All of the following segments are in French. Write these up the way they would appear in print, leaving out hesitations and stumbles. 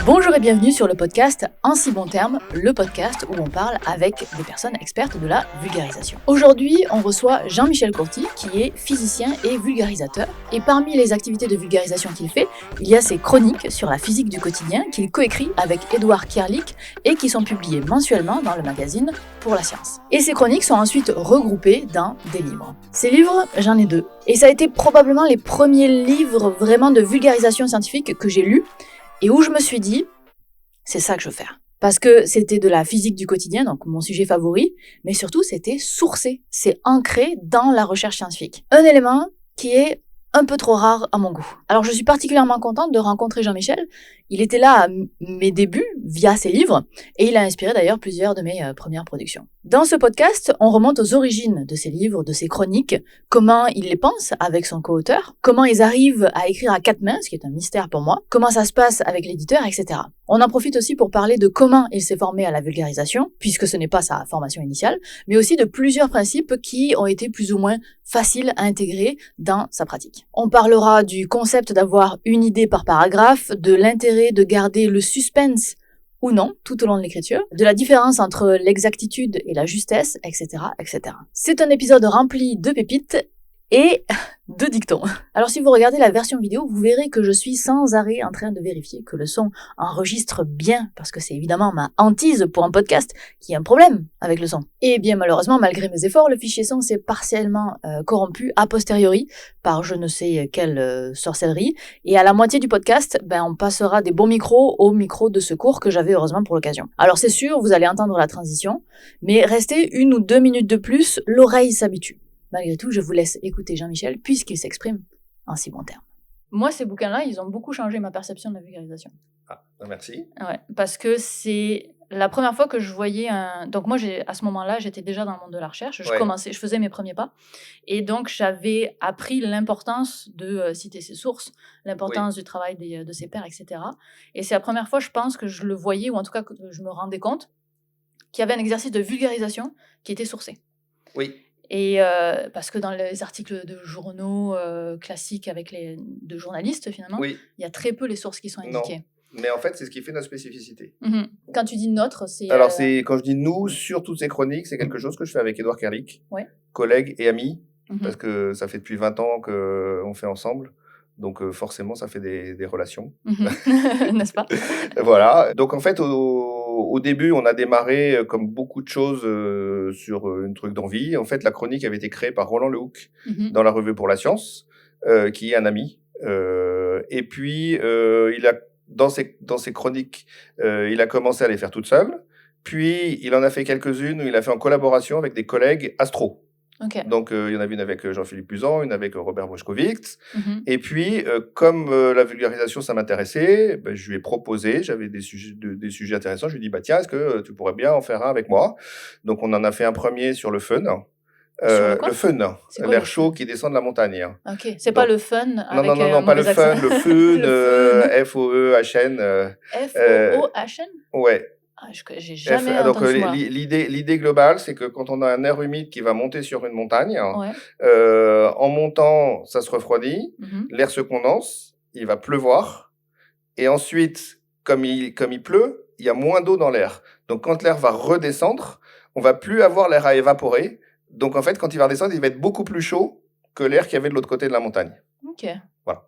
Bonjour et bienvenue sur le podcast En si bon terme, le podcast où on parle avec des personnes expertes de la vulgarisation. Aujourd'hui, on reçoit Jean-Michel Courty, qui est physicien et vulgarisateur. Et parmi les activités de vulgarisation qu'il fait, il y a ses chroniques sur la physique du quotidien qu'il coécrit avec Édouard Kierlich et qui sont publiées mensuellement dans le magazine Pour la Science. Et ces chroniques sont ensuite regroupées dans des livres. Ces livres, j'en ai 2. Et ça a été probablement les premiers livres vraiment de vulgarisation scientifique que j'ai lus et où je me suis dit, c'est ça que je veux faire. Parce que c'était de la physique du quotidien, donc mon sujet favori, mais surtout c'était sourcé, c'est ancré dans la recherche scientifique. Un élément qui est un peu trop rare à mon goût. Alors je suis particulièrement contente de rencontrer Jean-Michel. Il était là à mes débuts via ses livres et il a inspiré d'ailleurs plusieurs de mes premières productions. Dans ce podcast, on remonte aux origines de ses livres, de ses chroniques, comment il les pense avec son co-auteur, comment ils arrivent à écrire à 4 mains, ce qui est un mystère pour moi, comment ça se passe avec l'éditeur, etc. On en profite aussi pour parler de comment il s'est formé à la vulgarisation, puisque ce n'est pas sa formation initiale, mais aussi de plusieurs principes qui ont été plus ou moins faciles à intégrer dans sa pratique. On parlera du concept d'avoir une idée par paragraphe, de l'intérêt de garder le suspense ou non, tout au long de l'écriture, de la différence entre l'exactitude et la justesse, etc., etc. C'est un épisode rempli de pépites et de dictons. Alors si vous regardez la version vidéo, vous verrez que je suis sans arrêt en train de vérifier que le son enregistre bien, parce que c'est évidemment ma hantise pour un podcast qui a un problème avec le son. Et bien malheureusement, malgré mes efforts, le fichier son s'est partiellement corrompu a posteriori par je ne sais quelle sorcellerie, et à la moitié du podcast, on passera des bons micros aux micros de secours que j'avais heureusement pour l'occasion. Alors c'est sûr, vous allez entendre la transition, mais restez 1 ou 2 minutes de plus, l'oreille s'habitue. Malgré tout, je vous laisse écouter Jean-Michel puisqu'il s'exprime en si bon terme. Moi, ces bouquins-là, ils ont beaucoup changé ma perception de la vulgarisation. Ah, merci. Ouais, parce que c'est la première fois que je voyais un... Donc moi, à ce moment-là, j'étais déjà dans le monde de la recherche. Je faisais mes premiers pas. Et donc, j'avais appris l'importance de citer ses sources, l'importance du travail de ses pairs, etc. Et c'est la première fois, je pense, que je le voyais, ou en tout cas que je me rendais compte qu'il y avait un exercice de vulgarisation qui était sourcé. Oui. Et parce que dans les articles de journaux classiques de journalistes, finalement, il y a très peu les sources qui sont indiquées. Non. Mais en fait, c'est ce qui fait notre spécificité. Quand tu dis notre, c'est... Alors, quand je dis nous, sur toutes ces chroniques, c'est quelque chose que je fais avec Édouard Kierlich, collègue et ami, parce que ça fait depuis 20 ans qu'on fait ensemble. Donc, forcément, ça fait des relations. N'est-ce pas? Voilà. Donc, en fait, au début, on a démarré comme beaucoup de choses sur un truc d'envie. En fait, la chronique avait été créée par Roland Lehoucq dans la revue Pour la Science, qui est un ami. Et puis, il a dans ses chroniques, il a commencé à les faire toute seule. Puis, il en a fait quelques-unes où il a fait en collaboration avec des collègues astro. Okay. Donc, il y en avait une avec Jean-Philippe Buzan, une avec Robert Moskowitz. Et puis, comme la vulgarisation, ça m'intéressait, je lui ai proposé, j'avais des sujets intéressants, je lui ai dit, tiens, est-ce que tu pourrais bien en faire un avec moi? Donc, on en a fait un premier sur le fun. Le fun, l'air chaud qui descend de la montagne. Ok, c'est pas le fun avec non, pas le fun, le fun, F-O-E-H-N. F-O-O-H-N? Ouais. J'ai jamais entendu donc, l'idée globale, c'est que quand on a un air humide qui va monter sur une montagne, en montant, ça se refroidit, l'air se condense, il va pleuvoir, et ensuite, comme il pleut, il y a moins d'eau dans l'air. Donc, quand l'air va redescendre, on va plus avoir l'air à évaporer. Donc, en fait, quand il va redescendre, il va être beaucoup plus chaud que l'air qu'il y avait de l'autre côté de la montagne. Ok. Voilà.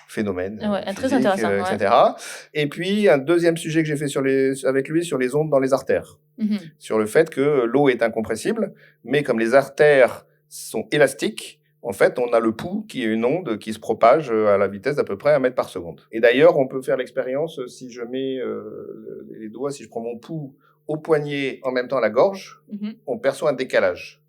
Phénomène très physique, intéressant, etc. Et puis, un deuxième sujet que j'ai fait avec lui, sur les ondes dans les artères. Sur le fait que l'eau est incompressible, mais comme les artères sont élastiques, en fait, on a le pouls qui est une onde qui se propage à la vitesse d'à peu près 1 mètre par seconde. Et d'ailleurs, on peut faire l'expérience si je mets les doigts, si je prends mon pouls au poignet en même temps à la gorge, on perçoit un décalage.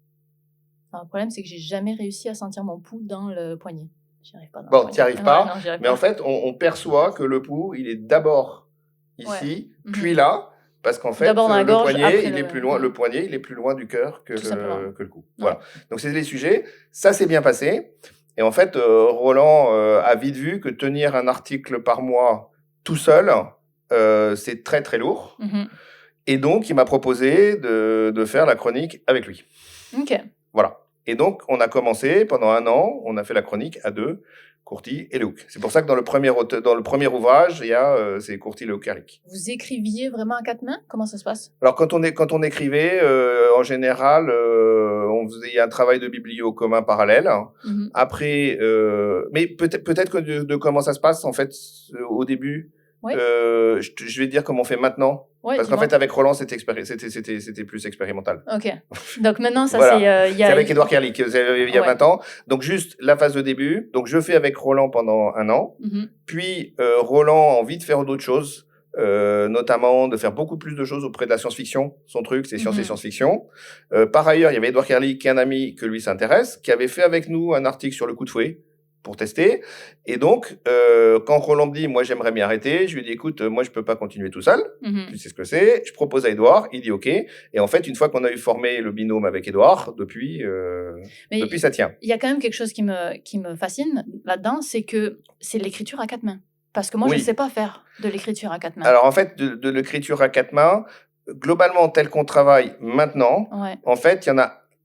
Alors, le problème, c'est que j'ai jamais réussi à sentir mon pouls dans le poignet. J'y arrive pas. Bon, t'y arrives pas, mais en fait, on perçoit que le pouls, il est d'abord ici, puis là, parce qu'en fait, le poignet, il est plus loin. Le poignet, il est plus loin du cœur que le cou. Voilà. Donc c'est les sujets. Ça s'est bien passé. Et en fait, Roland a vite vu que tenir un article par mois tout seul, c'est très très lourd. Et donc, il m'a proposé de faire la chronique avec lui. Ok. Voilà. Et donc, on a commencé pendant 1 an, on a fait la chronique à 2, Courty et Lehouk. C'est pour ça que dans le premier ouvrage, il y a c'est Courty, Lehouk, Kerlik. Vous écriviez vraiment à 4 mains? Comment ça se passe? Alors quand on écrivait, en général, il y a un travail de biblio commun parallèle. Mm-hmm. Après, mais peut-être que de comment ça se passe en fait au début. Oui. Je vais te dire comment on fait maintenant. Ouais, parce qu'en fait, avec Roland, c'était plus expérimental. Ok. Donc maintenant, ça voilà. C'est avec Édouard Kerlik, il y a 20 ans. Donc juste la phase de début. Donc je fais avec Roland pendant 1 an. Mm-hmm. Puis Roland a envie de faire d'autres choses, notamment de faire beaucoup plus de choses auprès de la science-fiction. Son truc, c'est science et science-fiction. Par ailleurs, il y avait Édouard Kerlik, qui est un ami que lui s'intéresse, qui avait fait avec nous un article sur le coup de fouet pour tester. Et donc, quand Roland me dit, moi, j'aimerais bien arrêter, je lui dis, écoute, moi, je peux pas continuer tout seul. Mm-hmm. Tu sais ce que c'est. Je propose à Édouard. Il dit OK. Et en fait, une fois qu'on a eu formé le binôme avec Édouard, depuis, ça tient. Il y a quand même quelque chose qui me fascine là-dedans, c'est que c'est l'écriture à 4 mains. Parce que moi, je ne sais pas faire de l'écriture à 4 mains. Alors, en fait, de l'écriture à 4 mains, globalement, tel qu'on travaille maintenant, en fait,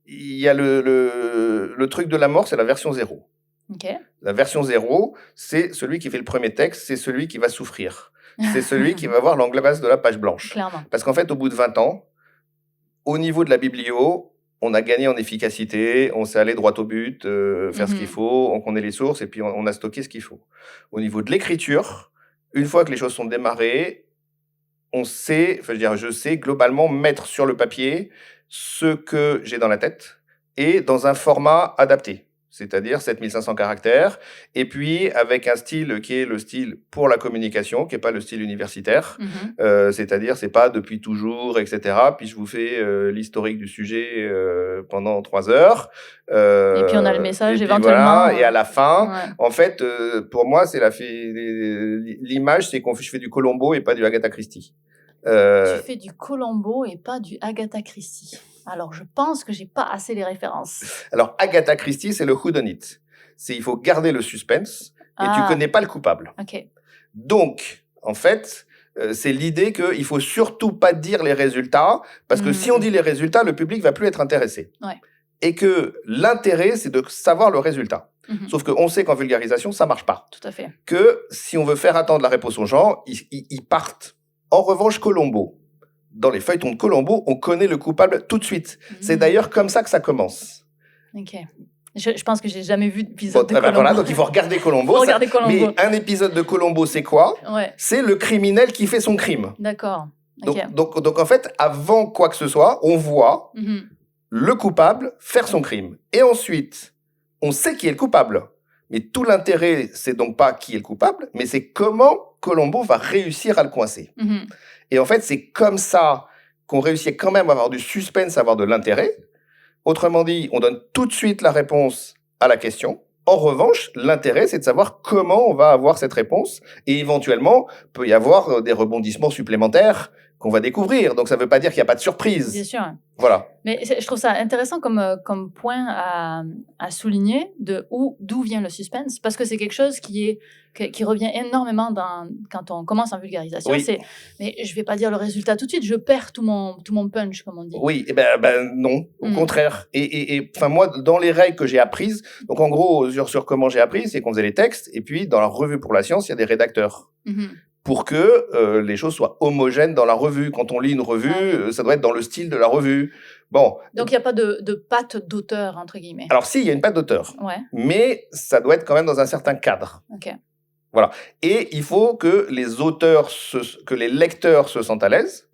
il y a le truc de la mort, c'est la version 0. Okay. La version 0, c'est celui qui fait le premier texte, c'est celui qui va souffrir. C'est celui qui va voir l'angoisse de la page blanche. Clairement. Parce qu'en fait, au bout de 20 ans, au niveau de la biblio, on a gagné en efficacité, on s'est allé droit au but, faire ce qu'il faut, on connaît les sources et puis on a stocké ce qu'il faut. Au niveau de l'écriture, une fois que les choses sont démarrées, je sais globalement mettre sur le papier ce que j'ai dans la tête et dans un format adapté. C'est-à-dire 7500 caractères, et puis avec un style qui est le style pour la communication, qui n'est pas le style universitaire, c'est-à-dire c'est pas depuis toujours, etc. Puis je vous fais l'historique du sujet pendant 3 heures. Et puis on a le message éventuellement. Voilà, et à la fin, en fait, pour moi, c'est l'image, c'est je fais du Colombo et pas du Agatha Christie. Tu fais du Colombo et pas du Agatha Christie. Alors, je pense que j'ai pas assez les références. Alors, Agatha Christie, c'est le whodunit. Il faut garder le suspense et tu connais pas le coupable. Ok. Donc, en fait, c'est l'idée qu'il faut surtout pas dire les résultats parce que si on dit les résultats, le public va plus être intéressé. Ouais. Et que l'intérêt, c'est de savoir le résultat. Sauf qu'on sait qu'en vulgarisation, ça marche pas. Tout à fait. Que si on veut faire attendre la réponse aux gens, ils partent. En revanche, Colombo. Dans les feuilletons de Colombo, on connaît le coupable tout de suite. C'est d'ailleurs comme ça que ça commence. Ok. Je pense que j'ai jamais vu d'épisode de Colombo. Voilà, donc il faut regarder Colombo. Mais un épisode de Colombo, c'est quoi ? C'est le criminel qui fait son crime. D'accord. Okay. Donc en fait, avant quoi que ce soit, on voit le coupable faire son crime. Et ensuite, on sait qui est le coupable. Mais tout l'intérêt, c'est donc pas qui est le coupable, mais c'est comment Colombo va réussir à le coincer. Et en fait, c'est comme ça qu'on réussit quand même à avoir du suspense, à avoir de l'intérêt. Autrement dit, on donne tout de suite la réponse à la question. En revanche, l'intérêt, c'est de savoir comment on va avoir cette réponse. Et éventuellement, peut y avoir des rebondissements supplémentaires qu'on va découvrir. Donc, ça ne veut pas dire qu'il n'y a pas de surprise. Bien sûr. Voilà. Mais je trouve ça intéressant comme point à souligner d'où vient le suspense, parce que c'est quelque chose qui revient énormément quand on commence en vulgarisation. Oui. Mais je vais pas dire le résultat tout de suite, je perds tout mon punch, comme on dit. Oui, et ben non, au contraire. Et enfin moi, dans les règles que j'ai apprises, donc en gros sur comment j'ai appris, c'est qu'on faisait les textes et puis dans la revue pour la science, il y a des rédacteurs. Pour que les choses soient homogènes dans la revue. Quand on lit une revue, ça doit être dans le style de la revue. Bon. Donc, il n'y a pas de patte d'auteur, entre guillemets. Alors, si, il y a une patte d'auteur. Ouais. Mais ça doit être quand même dans un certain cadre. Ok. Voilà. Et il faut que les auteurs, que les lecteurs se sentent à l'aise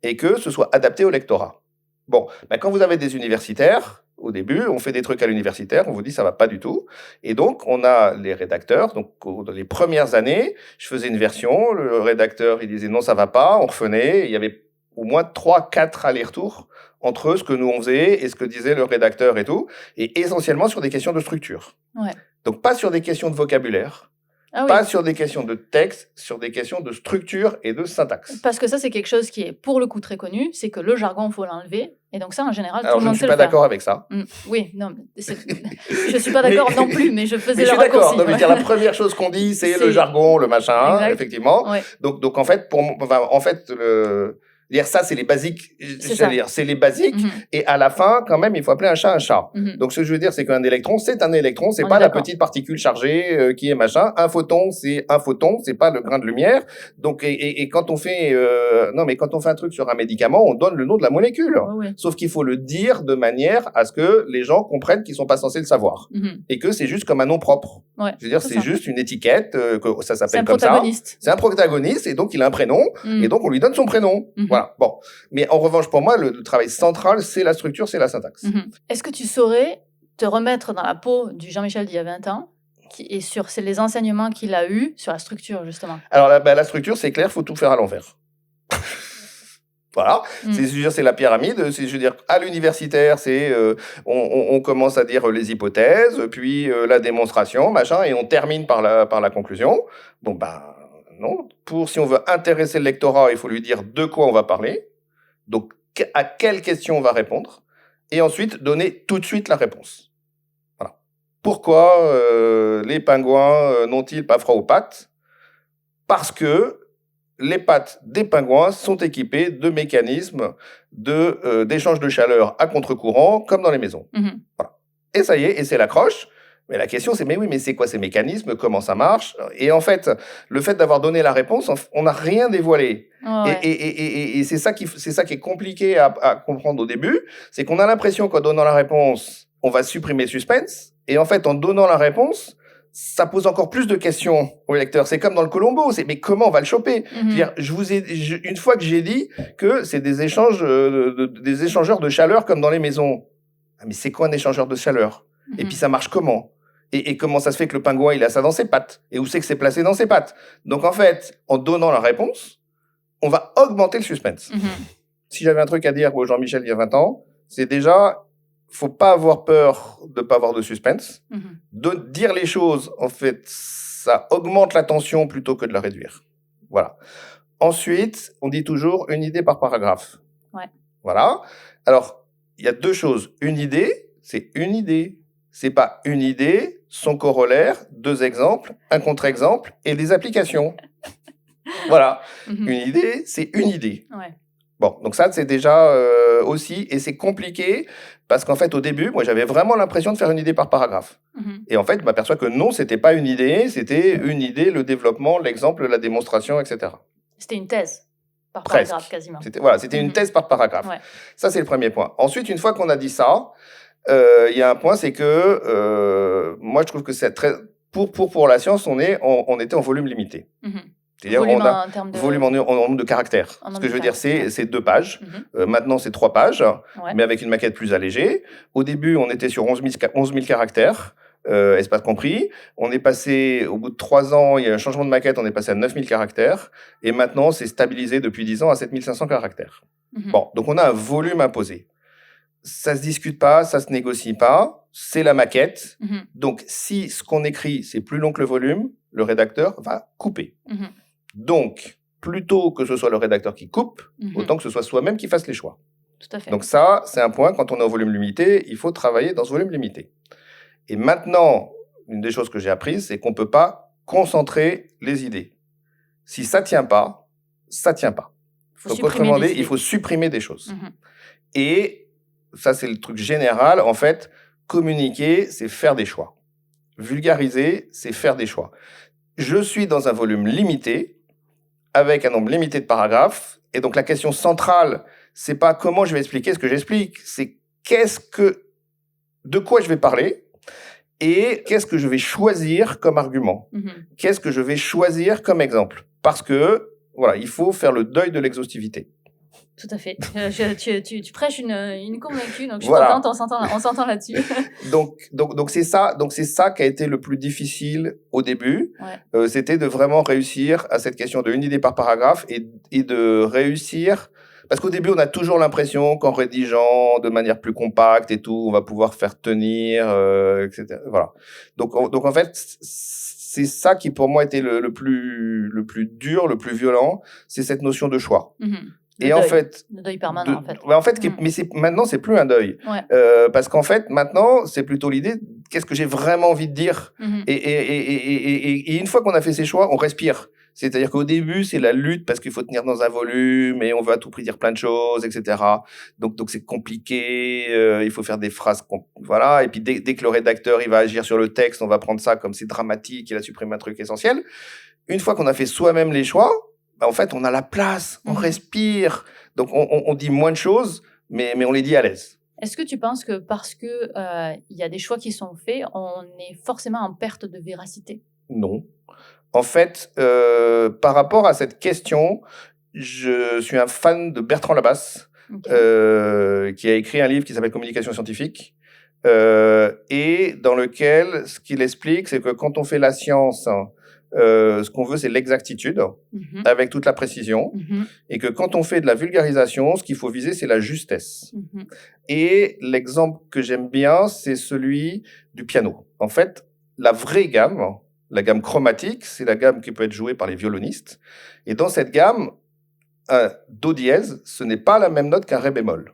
et que ce soit adapté au lectorat. Bon, quand vous avez des universitaires, au début, on fait des trucs à l'universitaire, on vous dit ça va pas du tout. Et donc, on a les rédacteurs. Donc, dans les premières années, je faisais une version, le rédacteur, il disait non, ça va pas, on revenait. Il y avait au moins 3-4 allers-retours entre ce que nous on faisait et ce que disait le rédacteur et tout. Et essentiellement sur des questions de structure. Ouais. Donc, pas sur des questions de vocabulaire. Pas sur des questions de texte, sur des questions de structure et de syntaxe. Parce que ça, c'est quelque chose qui est, pour le coup, très connu, c'est que le jargon, il faut l'enlever. Et donc ça, en général, tout le monde sait le faire. Alors, je ne suis pas d'accord avec ça. Oui, non, je ne suis pas d'accord non plus, mais je faisais le raccourci. Je suis d'accord. La première chose qu'on dit, c'est le jargon, le machin, effectivement. Ouais. Donc en fait, Dire ça, c'est les basiques. C'est les basiques. Mm-hmm. Et à la fin, quand même, il faut appeler un chat un chat. Mm-hmm. Donc, ce que je veux dire, c'est qu'un électron, c'est un électron. C'est pas la petite particule chargée qui est machin. Un photon, c'est un photon. C'est pas le grain de lumière. Donc, et quand on fait, quand on fait un truc sur un médicament, on donne le nom de la molécule. Oui. Sauf qu'il faut le dire de manière à ce que les gens comprennent qu'ils sont pas censés le savoir. Mm-hmm. Et que c'est juste comme un nom propre. Ouais, je veux dire, c'est juste une étiquette, que ça s'appelle comme ça. C'est un protagoniste, et donc il a un prénom, et donc on lui donne son prénom. Voilà. Bon. Mais en revanche, pour moi, le travail central, c'est la structure, c'est la syntaxe. Est-ce que tu saurais te remettre dans la peau du Jean-Michel d'il y a 20 ans et sur les enseignements qu'il a eus sur la structure, justement? Alors, la structure, c'est clair, faut tout faire à l'envers. Voilà, c'est la pyramide. Je veux dire, à l'universitaire, on commence à dire les hypothèses, puis la démonstration, machin, et on termine par la conclusion. Bon, non. Si on veut intéresser le lectorat, il faut lui dire de quoi on va parler. Donc, à quelle question on va répondre, et ensuite donner tout de suite la réponse. Voilà. Pourquoi les pingouins n'ont-ils pas froid aux pattes? Parce que les pattes des pingouins sont équipées de mécanismes d'échange de chaleur à contre-courant, comme dans les maisons. Voilà. Et ça y est, et c'est l'accroche. Mais la question, c'est, mais c'est quoi ces mécanismes? Comment ça marche? Et en fait, le fait d'avoir donné la réponse, on n'a rien dévoilé. Ouais. Et c'est ça qui est compliqué à comprendre au début. C'est qu'on a l'impression qu'en donnant la réponse, on va supprimer le suspense. Et en fait, en donnant la réponse, ça pose encore plus de questions au lecteur. C'est comme dans le Colombo. Mais comment on va le choper? C'est-à-dire, une fois que j'ai dit que c'est des échanges, des échangeurs de chaleur comme dans les maisons. Ah, mais c'est quoi un échangeur de chaleur? Et puis ça marche comment? Et comment ça se fait que le pingouin, il a ça dans ses pattes? Et où c'est que c'est placé dans ses pattes? Donc en fait, en donnant la réponse, on va augmenter le suspense. Si j'avais un truc à dire au Jean-Michel il y a 20 ans, c'est déjà, faut pas avoir peur de pas avoir de suspense. De dire les choses, en fait, ça augmente la tension plutôt que de la réduire. Voilà. Ensuite, on dit toujours une idée par paragraphe. Ouais. Voilà. Alors, il y a deux choses. Une idée, c'est une idée. C'est pas une idée, son corollaire, deux exemples, un contre-exemple et des applications. Voilà. Une idée, c'est une idée. Ouais. Bon, donc ça, c'est déjà aussi, et c'est compliqué, parce qu'en fait, au début, moi, j'avais vraiment l'impression de faire une idée par paragraphe. Et en fait, je m'aperçois que non, c'était pas une idée, c'était une idée, le développement, l'exemple, la démonstration, etc. C'était une thèse par paragraphe, quasiment. C'était une thèse par paragraphe. Ouais. Ça, c'est le premier point. Ensuite, une fois qu'on a dit ça, il y a un point, c'est que moi, je trouve que c'est très... Pour la science, on était en volume limité. C'est-à-dire, volume on a volume en nombre de caractères. Ce que je veux dire, c'est 2 pages. Maintenant, c'est 3 pages, mais avec une maquette plus allégée. Au début, on était sur 11 000 caractères, espace compris. On est passé, au bout de 3 ans, il y a un changement de maquette, on est passé à 9 000 caractères. Et maintenant, c'est stabilisé depuis 10 ans à 7 500 caractères. Bon, donc on a un volume imposé. Ça se discute pas, ça se négocie pas. C'est la maquette. Donc, si ce qu'on écrit, c'est plus long que le volume, le rédacteur va couper. Donc, plutôt que ce soit le rédacteur qui coupe, autant que ce soit soi-même qui fasse les choix. Tout à fait. Donc ça, c'est un point, quand on est au volume limité, il faut travailler dans ce volume limité. Et maintenant, une des choses que j'ai apprises, c'est qu'on ne peut pas concentrer les idées. Si ça ne tient pas, ça ne tient pas. Donc autrement dit, il faut supprimer des choses. Et ça, c'est le truc général. En fait, communiquer, c'est faire des choix. Vulgariser, c'est faire des choix. Je suis dans un volume limité, avec un nombre limité de paragraphes. Et donc, la question centrale, c'est pas comment je vais expliquer ce que j'explique, c'est de quoi je vais parler et qu'est-ce que je vais choisir comme argument. Qu'est-ce que je vais choisir comme exemple. Parce que, voilà, il faut faire le deuil de l'exhaustivité. Tout à fait. Tu prêches une convaincue, donc je suis voilà. contente, on s'entend là-dessus. donc c'est ça qui a été le plus difficile au début. C'était de vraiment réussir à cette question de une idée par paragraphe et de réussir, parce qu'au début on a toujours l'impression qu'en rédigeant de manière plus compacte et tout, on va pouvoir faire tenir, etc. Voilà. Donc en fait, c'est ça qui pour moi était le plus dur, le plus violent, c'est cette notion de choix. Le deuil permanent, en fait. Mais maintenant, c'est plus un deuil. Parce qu'en fait, maintenant, c'est plutôt l'idée, qu'est-ce que j'ai vraiment envie de dire. Et une fois qu'on a fait ces choix, on respire. C'est-à-dire qu'au début, c'est la lutte parce qu'il faut tenir dans un volume et on veut à tout prix dire plein de choses, etc. Donc c'est compliqué. Il faut faire des phrases, voilà. Et puis dès que le rédacteur il va agir sur le texte, on va prendre ça comme c'est dramatique, il a supprimé un truc essentiel. Une fois qu'on a fait soi-même les choix, bah, en fait, on a la place, on respire. Donc on dit moins de choses, mais on les dit à l'aise. Est-ce que tu penses que parce que il y a des choix qui sont faits, on est forcément en perte de véracité? Non. En fait, par rapport à cette question, je suis un fan de Bertrand Labasse, qui a écrit un livre qui s'appelle Communication scientifique, et dans lequel ce qu'il explique, c'est que quand on fait la science, ce qu'on veut, c'est l'exactitude, avec toute la précision, et que quand on fait de la vulgarisation, ce qu'il faut viser, c'est la justesse. Et l'exemple que j'aime bien, c'est celui du piano. En fait, la vraie gamme, la gamme chromatique, c'est la gamme qui peut être jouée par les violonistes. Et dans cette gamme, un do dièse, ce n'est pas la même note qu'un ré bémol.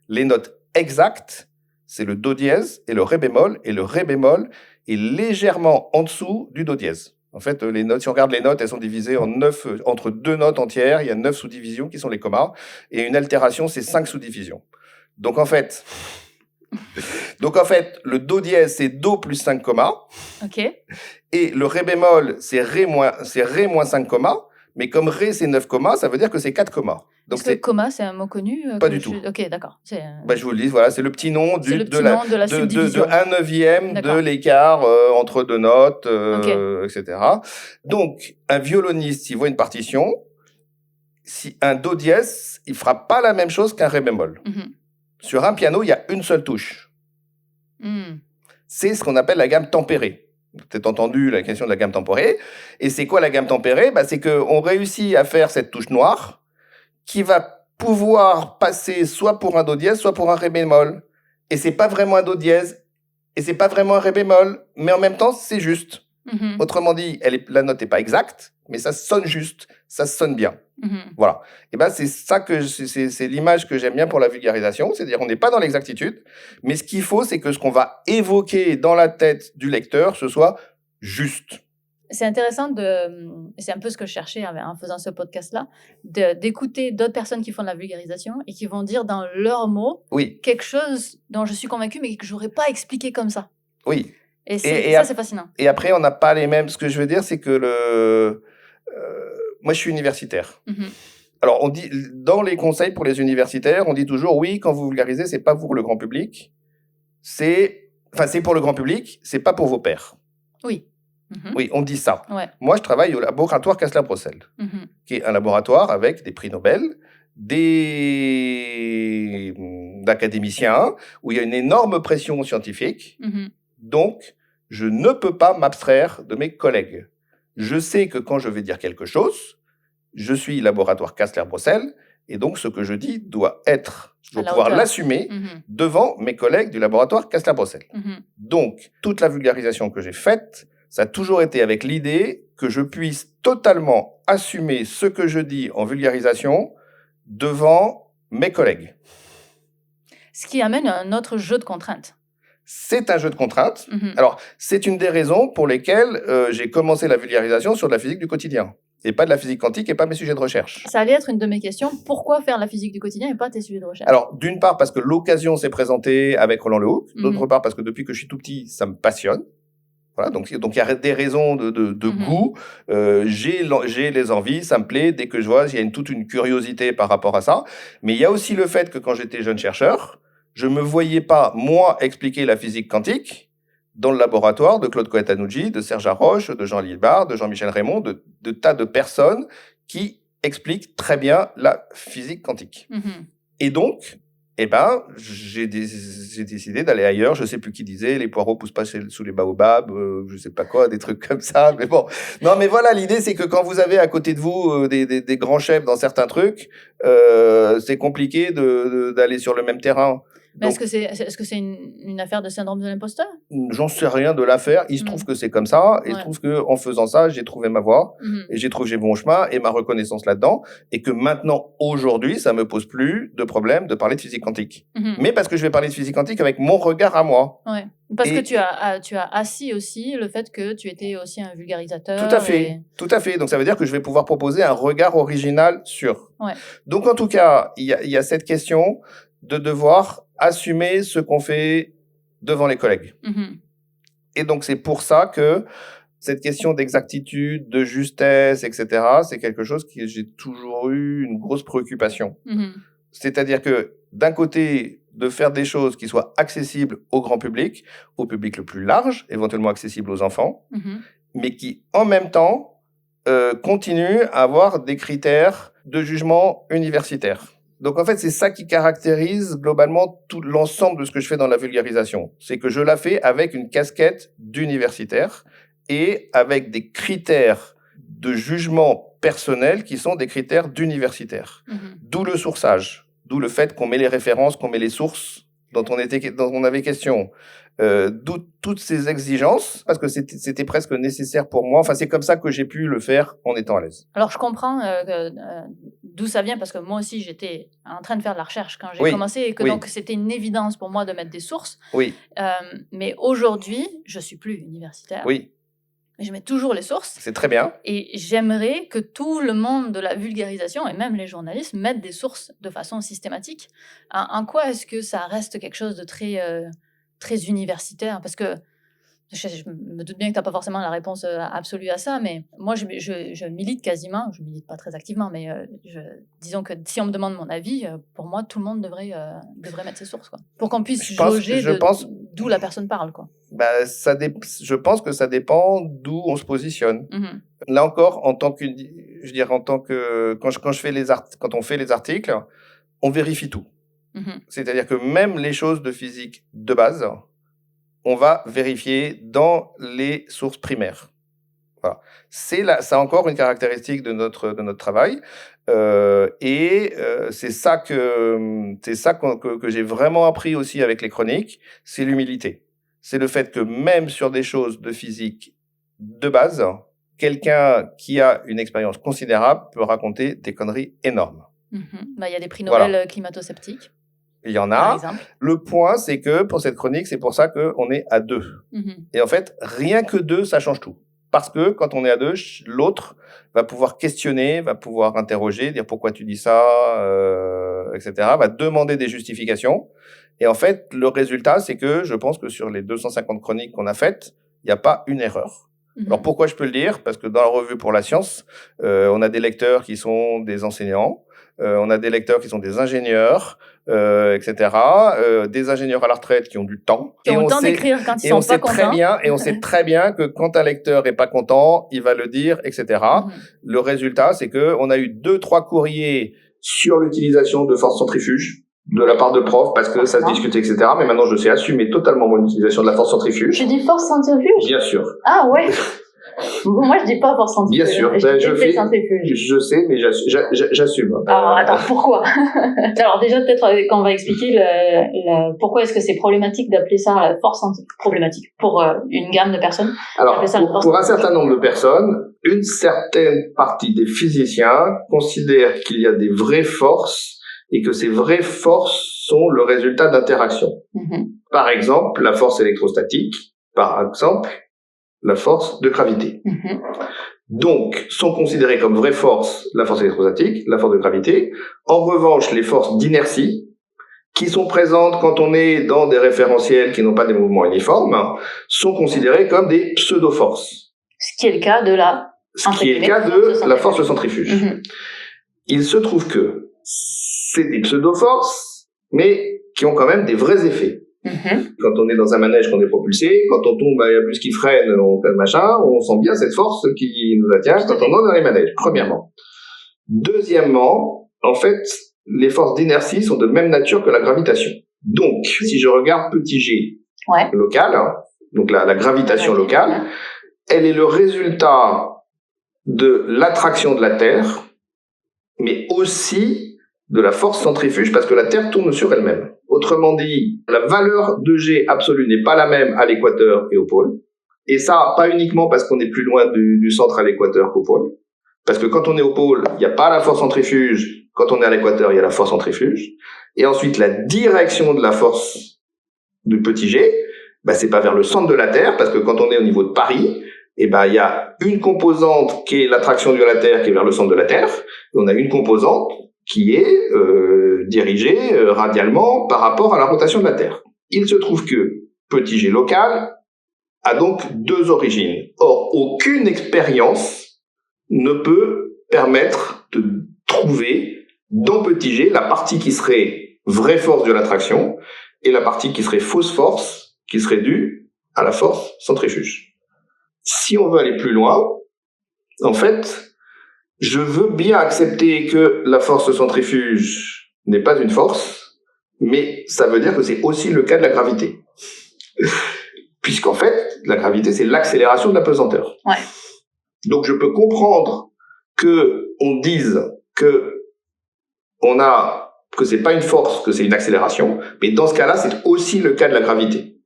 Les notes exactes, c'est le do dièse et le ré bémol. Et le ré bémol est légèrement en dessous du do dièse. En fait, les notes, si on regarde les notes, elles sont divisées en 9, entre 2 notes entières. Il y a 9 sous-divisions qui sont les commas. Et une altération, c'est 5 sous-divisions. Donc en fait, le do dièse, c'est do plus 5 commas. Et le ré bémol, c'est ré moins 5 commas. Mais comme ré, c'est 9 commas, ça veut dire que c'est 4 commas. Donc est-ce que comma, c'est un mot connu? Pas du tout. Ok, d'accord. Je vous le dis, voilà, c'est le petit nom de la subdivision. de 1/9 de l'écart entre deux notes, etc. Donc, un violoniste, s'il voit une partition, si un do dièse, il fera pas la même chose qu'un ré bémol. Sur un piano, il y a une seule touche. C'est ce qu'on appelle la gamme tempérée. Vous avez peut-être entendu la question de la gamme tempérée. Et c'est quoi la gamme tempérée? C'est qu'on réussit à faire cette touche noire qui va pouvoir passer soit pour un do dièse, soit pour un ré bémol. Et c'est pas vraiment un do dièse, et c'est pas vraiment un ré bémol, mais en même temps, c'est juste. Autrement dit, la note n'est pas exacte, mais ça sonne juste, ça sonne bien. Voilà. Et c'est ça c'est l'image que j'aime bien pour la vulgarisation, c'est-à-dire on n'est pas dans l'exactitude, mais ce qu'il faut, c'est que ce qu'on va évoquer dans la tête du lecteur, ce soit juste. C'est intéressant c'est un peu ce que je cherchais en faisant ce podcast-là, d'écouter d'autres personnes qui font de la vulgarisation et qui vont dire dans leurs mots quelque chose dont je suis convaincue, mais que j'aurais pas expliqué comme ça. Oui. Et ça, c'est fascinant. Et après, on n'a pas les mêmes. Ce que je veux dire, c'est que moi, je suis universitaire. Alors, on dit, dans les conseils pour les universitaires, on dit toujours, oui, quand vous vulgarisez, c'est pas pour le grand public. C'est pour le grand public, c'est pas pour vos pairs. Oui. Oui, on dit ça. Ouais. Moi, je travaille au laboratoire Kastler-Brossel, qui est un laboratoire avec des prix Nobel, d'académiciens, où il y a une énorme pression scientifique. Donc, je ne peux pas m'abstraire de mes collègues. Je sais que quand je vais dire quelque chose, je suis laboratoire Kastler-Brossel, et donc ce que je dis je dois pouvoir l'assumer devant mes collègues du laboratoire Kastler-Brossel. Donc, toute la vulgarisation que j'ai faite, ça a toujours été avec l'idée que je puisse totalement assumer ce que je dis en vulgarisation devant mes collègues. Ce qui amène à un autre jeu de contraintes. C'est un jeu de contraintes. Alors, c'est une des raisons pour lesquelles j'ai commencé la vulgarisation sur de la physique du quotidien, et pas de la physique quantique et pas mes sujets de recherche. Ça allait être une de mes questions. Pourquoi faire la physique du quotidien et pas tes sujets de recherche? Alors, d'une part, parce que l'occasion s'est présentée avec Roland Lehoucq. D'autre part, parce que depuis que je suis tout petit, ça me passionne. Voilà, donc il y a des raisons de goût. J'ai les envies, ça me plaît. Dès que je vois, il y a toute une curiosité par rapport à ça. Mais il y a aussi le fait que quand j'étais jeune chercheur, je me voyais pas, moi, expliquer la physique quantique dans le laboratoire de Claude Coët-Tanouji, de Serge Haroche, de Jean Liébar, de Jean-Michel Raymond, de tas de personnes qui expliquent très bien la physique quantique. Et donc, j'ai décidé d'aller ailleurs. Je sais plus qui disait, les poireaux poussent pas sous les baobabs, je sais pas quoi, des trucs comme ça. Mais bon, non, mais voilà, l'idée c'est que quand vous avez à côté de vous des grands chefs dans certains trucs, c'est compliqué d'aller sur le même terrain. Mais est-ce que c'est une affaire de syndrome de l'imposteur? J'en sais rien de l'affaire. Il se trouve que c'est comme ça. Et il se trouve que en faisant ça, j'ai trouvé ma voie et j'ai trouvé mon chemin et ma reconnaissance là-dedans. Et que maintenant, aujourd'hui, ça me pose plus de problème de parler de physique quantique. Mais parce que je vais parler de physique quantique avec mon regard à moi. Ouais. Parce que tu as assis aussi le fait que tu étais aussi un vulgarisateur. Tout à fait. Tout à fait. Donc ça veut dire que je vais pouvoir proposer un regard original sur. Ouais. Donc en tout cas, il y a cette question de devoir assumer ce qu'on fait devant les collègues. Et donc c'est pour ça que cette question d'exactitude, de justesse, etc., c'est quelque chose que j'ai toujours eu une grosse préoccupation. C'est-à-dire que d'un côté, de faire des choses qui soient accessibles au grand public, au public le plus large, éventuellement accessibles aux enfants, mais qui en même temps continuent à avoir des critères de jugement universitaire. Donc en fait, c'est ça qui caractérise globalement tout l'ensemble de ce que je fais dans la vulgarisation. C'est que je la fais avec une casquette d'universitaire et avec des critères de jugement personnel qui sont des critères d'universitaire. D'où le sourçage, d'où le fait qu'on met les références, qu'on met les sources dont on avait question. D'où toutes ces exigences, parce que c'était presque nécessaire pour moi. Enfin, c'est comme ça que j'ai pu le faire en étant à l'aise. Alors, je comprends d'où ça vient, parce que moi aussi, j'étais en train de faire de la recherche quand j'ai commencé, et que donc c'était une évidence pour moi de mettre des sources. Mais aujourd'hui, je suis plus universitaire. Je mets toujours les sources. C'est très bien. Et j'aimerais que tout le monde de la vulgarisation, et même les journalistes, mettent des sources de façon systématique. En quoi est-ce que ça reste quelque chose de très universitaire? Parce que je me doute bien que tu n'as pas forcément la réponse absolue à ça, mais moi, je milite quasiment, je milite pas très activement, mais disons que si on me demande mon avis, pour moi, tout le monde devrait mettre ses sources, quoi, pour qu'on puisse jauger d'où la personne parle, quoi. Je pense que ça dépend d'où on se positionne. Là encore, quand on fait les articles, on vérifie tout. C'est-à-dire que même les choses de physique de base, on va vérifier dans les sources primaires. Voilà. C'est encore une caractéristique de notre travail. C'est ça que j'ai vraiment appris aussi avec les chroniques, c'est l'humilité. C'est le fait que même sur des choses de physique de base, quelqu'un qui a une expérience considérable peut raconter des conneries énormes. Il y a des prix Nobel climato-sceptiques. Il y en a. Le point, c'est que pour cette chronique, c'est pour ça qu'on est à 2. Et en fait, rien que 2, ça change tout. Parce que quand on est à 2, l'autre va pouvoir questionner, va pouvoir interroger, dire pourquoi tu dis ça, etc. Va demander des justifications. Et en fait, le résultat, c'est que je pense que sur les 250 chroniques qu'on a faites, il n'y a pas une erreur. Alors pourquoi je peux le dire? Parce que dans la revue pour la science, on a des lecteurs qui sont des enseignants, on a des lecteurs qui sont des ingénieurs, etc. Des ingénieurs à la retraite qui ont du temps. Qui ont le temps d'écrire quand ils sont pas contents. Et on sait très bien que quand un lecteur est pas content, il va le dire, etc. Le résultat, c'est que on a eu 2-3 courriers sur l'utilisation de force centrifuge de la part de profs, parce que ça se discutait, etc. Mais maintenant, je sais assumer totalement mon utilisation de la force centrifuge. Tu dis force centrifuge? Bien sûr. Ah ouais. Moi, je dis pas force centrifuge. Bien sûr. Je sais, mais j'assume. Alors, attends, pourquoi? Alors, déjà, peut-être qu'on va expliquer pourquoi est-ce que c'est problématique d'appeler ça la force centrifuge. Problématique pour une gamme de personnes. Alors, pour un certain nombre de personnes, une certaine partie des physiciens considèrent qu'il y a des vraies forces et que ces vraies forces sont le résultat d'interactions. Par exemple, la force électrostatique, par exemple, la force de gravité. Donc, sont considérées comme vraies forces la force électrostatique, la force de gravité. En revanche, les forces d'inertie, qui sont présentes quand on est dans des référentiels qui n'ont pas des mouvements uniformes, sont considérées comme des pseudo-forces. Ce qui est le cas de la force centrifuge. Il se trouve que c'est des pseudo-forces, mais qui ont quand même des vrais effets. Quand on est dans un manège, qu'on est propulsé, quand on tombe, il y a plus qui freine, on sent bien cette force qui nous attire quand on est dans les manèges, premièrement. Deuxièmement, en fait, les forces d'inertie sont de même nature que la gravitation. Donc, si je regarde petit g local, donc la gravitation locale, elle est le résultat de l'attraction de la Terre, mais aussi de la force centrifuge, parce que la Terre tourne sur elle-même. Autrement dit, la valeur de G absolue n'est pas la même à l'équateur et au pôle. Et ça, pas uniquement parce qu'on est plus loin du centre à l'équateur qu'au pôle. Parce que quand on est au pôle, il n'y a pas la force centrifuge. Quand on est à l'équateur, il y a la force centrifuge. Et ensuite, la direction de la force du petit g, c'est pas vers le centre de la Terre, parce que quand on est au niveau de Paris, il y a une composante qui est l'attraction de la Terre, qui est vers le centre de la Terre, et on a une composante qui est dirigée radialement par rapport à la rotation de la Terre. Il se trouve que petit g local a donc deux origines. Or, aucune expérience ne peut permettre de trouver dans petit g la partie qui serait vraie force de l'attraction et la partie qui serait fausse force, qui serait due à la force centrifuge. Si on veut aller plus loin, en fait, je veux bien accepter que la force centrifuge n'est pas une force, mais ça veut dire que c'est aussi le cas de la gravité. Puisqu'en fait, la gravité, c'est l'accélération de la pesanteur. Ouais. Donc, je peux comprendre que on dise que c'est pas une force, que c'est une accélération, mais dans ce cas-là, c'est aussi le cas de la gravité.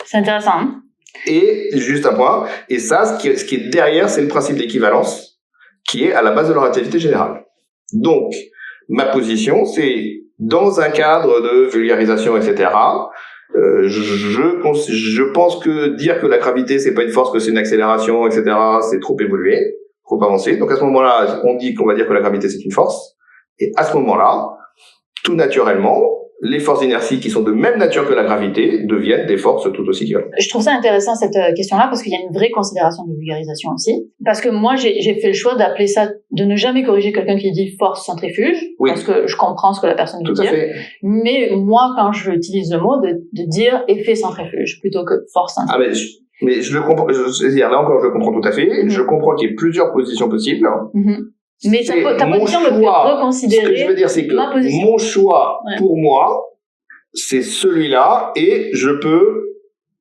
C'est intéressant. Hein? Et juste un point, et ça, ce qui est derrière, c'est le principe d'équivalence, qui est à la base de la relativité générale. Donc, ma position, c'est dans un cadre de vulgarisation, etc., je pense que dire que la gravité c'est pas une force, que c'est une accélération, etc., c'est trop évolué, trop avancé. Donc à ce moment-là, on dit qu'on va dire que la gravité c'est une force, et à ce moment-là, tout naturellement, les forces d'inertie qui sont de même nature que la gravité deviennent des forces tout aussi équivalentes. Je trouve ça intéressant cette question-là parce qu'il y a une vraie considération de vulgarisation aussi. Parce que moi, j'ai fait le choix d'appeler ça, de ne jamais corriger quelqu'un qui dit force centrifuge, oui, parce que je comprends ce que la personne veut dire. Mais moi, quand j'utilise le mot, de dire effet centrifuge plutôt que force centrifuge. Mais je le comprends. Là encore, je le comprends tout à fait. Mm-hmm. Je comprends qu'il y ait plusieurs positions possibles. Mm-hmm. Mais ta position me fait reconsidérer. Ce que je veux dire, c'est que mon choix, pour moi, c'est celui-là, et je peux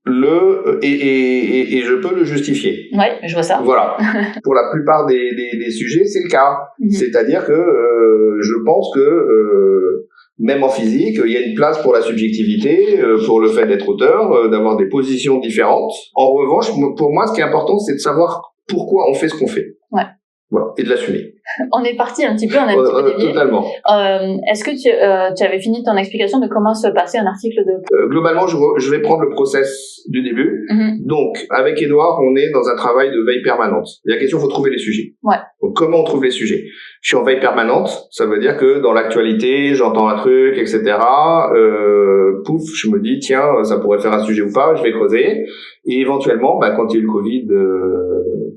je peux le justifier. Ouais, je vois ça. Voilà. Pour la plupart des sujets, c'est le cas. Mm-hmm. C'est-à-dire que je pense que même en physique, il y a une place pour la subjectivité, pour le fait d'être auteur, d'avoir des positions différentes. En revanche, pour moi, ce qui est important, c'est de savoir pourquoi on fait ce qu'on fait. Ouais. Voilà, et de l'assumer. On est parti un petit peu, on a un petit peu dévié. Totalement. Est-ce que tu avais fini ton explication de comment se passait un article de... Globalement, je vais prendre le process du début. Mm-hmm. Donc, avec Édouard, on est dans un travail de veille permanente. La question, il faut trouver les sujets. Ouais. Donc, comment on trouve les sujets? Je suis en veille permanente, ça veut dire que dans l'actualité, j'entends un truc, etc. Pouf, je me dis, tiens, ça pourrait faire un sujet ou pas, je vais creuser. Et éventuellement, quand il y a eu le Covid,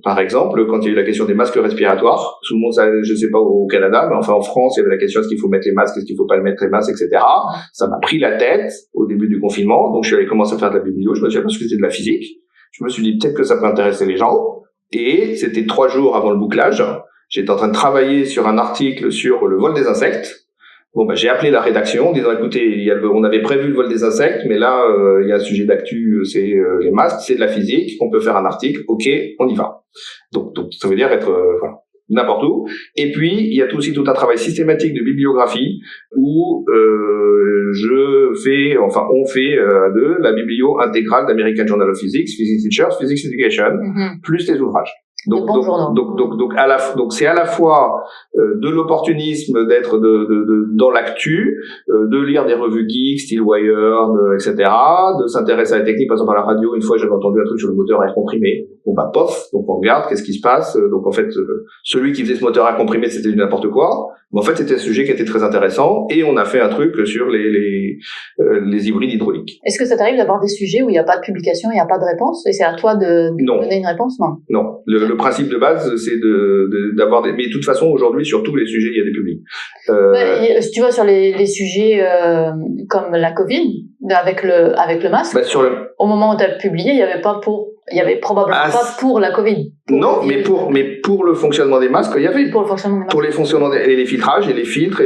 par exemple, quand il y a eu la question des masques respiratoires, tout le monde, je sais pas au Canada, mais enfin en France, il y avait la question est-ce qu'il faut mettre les masques, est-ce qu'il faut pas mettre les masques, etc. Ça m'a pris la tête au début du confinement, donc je suis allé commencer à faire de la biblio, je me suis dit parce que c'était de la physique, je me suis dit peut-être que ça peut intéresser les gens, et c'était 3 jours avant le bouclage, j'étais en train de travailler sur un article sur le vol des insectes. Bon, j'ai appelé la rédaction en disant écoutez, on avait prévu le vol des insectes, mais là, il y a un sujet d'actu, c'est les masques, c'est de la physique, on peut faire un article, ok, on y va. Donc ça veut dire être n'importe où. Et puis, il y a aussi tout un travail systématique de bibliographie où on fait à deux la biblio intégrale d'American Journal of Physics, Physics Teachers, Physics Education, plus les ouvrages. Donc c'est à la fois de l'opportunisme d'être dans l'actu, de lire des revues geeks, style Wired, etc., de s'intéresser à la technique. Par exemple, à la radio, une fois, j'avais entendu un truc sur le moteur à air comprimé. Bon, pof, donc on regarde, qu'est-ce qui se passe. Donc en fait, celui qui faisait ce moteur à air comprimé, c'était du n'importe quoi. Mais en fait, c'était un sujet qui était très intéressant, et on a fait un truc sur les hybrides hydrauliques. Est-ce que ça t'arrive d'avoir des sujets où il n'y a pas de publication, il n'y a pas de réponse, et c'est à toi de donner une réponse? Non. Le principe de base, c'est d'avoir des... Mais de toute façon, aujourd'hui, sur tous les sujets, il y a des publics. Tu vois, sur les sujets comme la Covid, avec le masque, au moment où tu as publié, il y avait probablement pas pour la Covid. Mais pour le fonctionnement des masques, il y avait. Pour le fonctionnement des masques. Pour les fonctionnements les filtrages et les filtres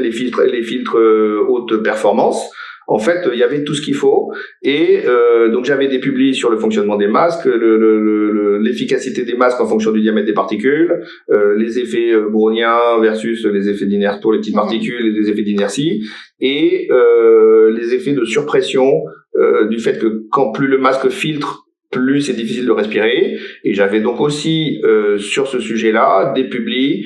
haute performance. En fait, il y avait tout ce qu'il faut. Et donc, j'avais des publis sur le fonctionnement des masques, l'efficacité des masques en fonction du diamètre des particules, les effets browniens versus les effets d'inertie pour les petites particules et les effets d'inertie, et les effets de surpression du fait que quand plus le masque filtre, plus c'est difficile de respirer. Et j'avais donc aussi sur ce sujet-là des publis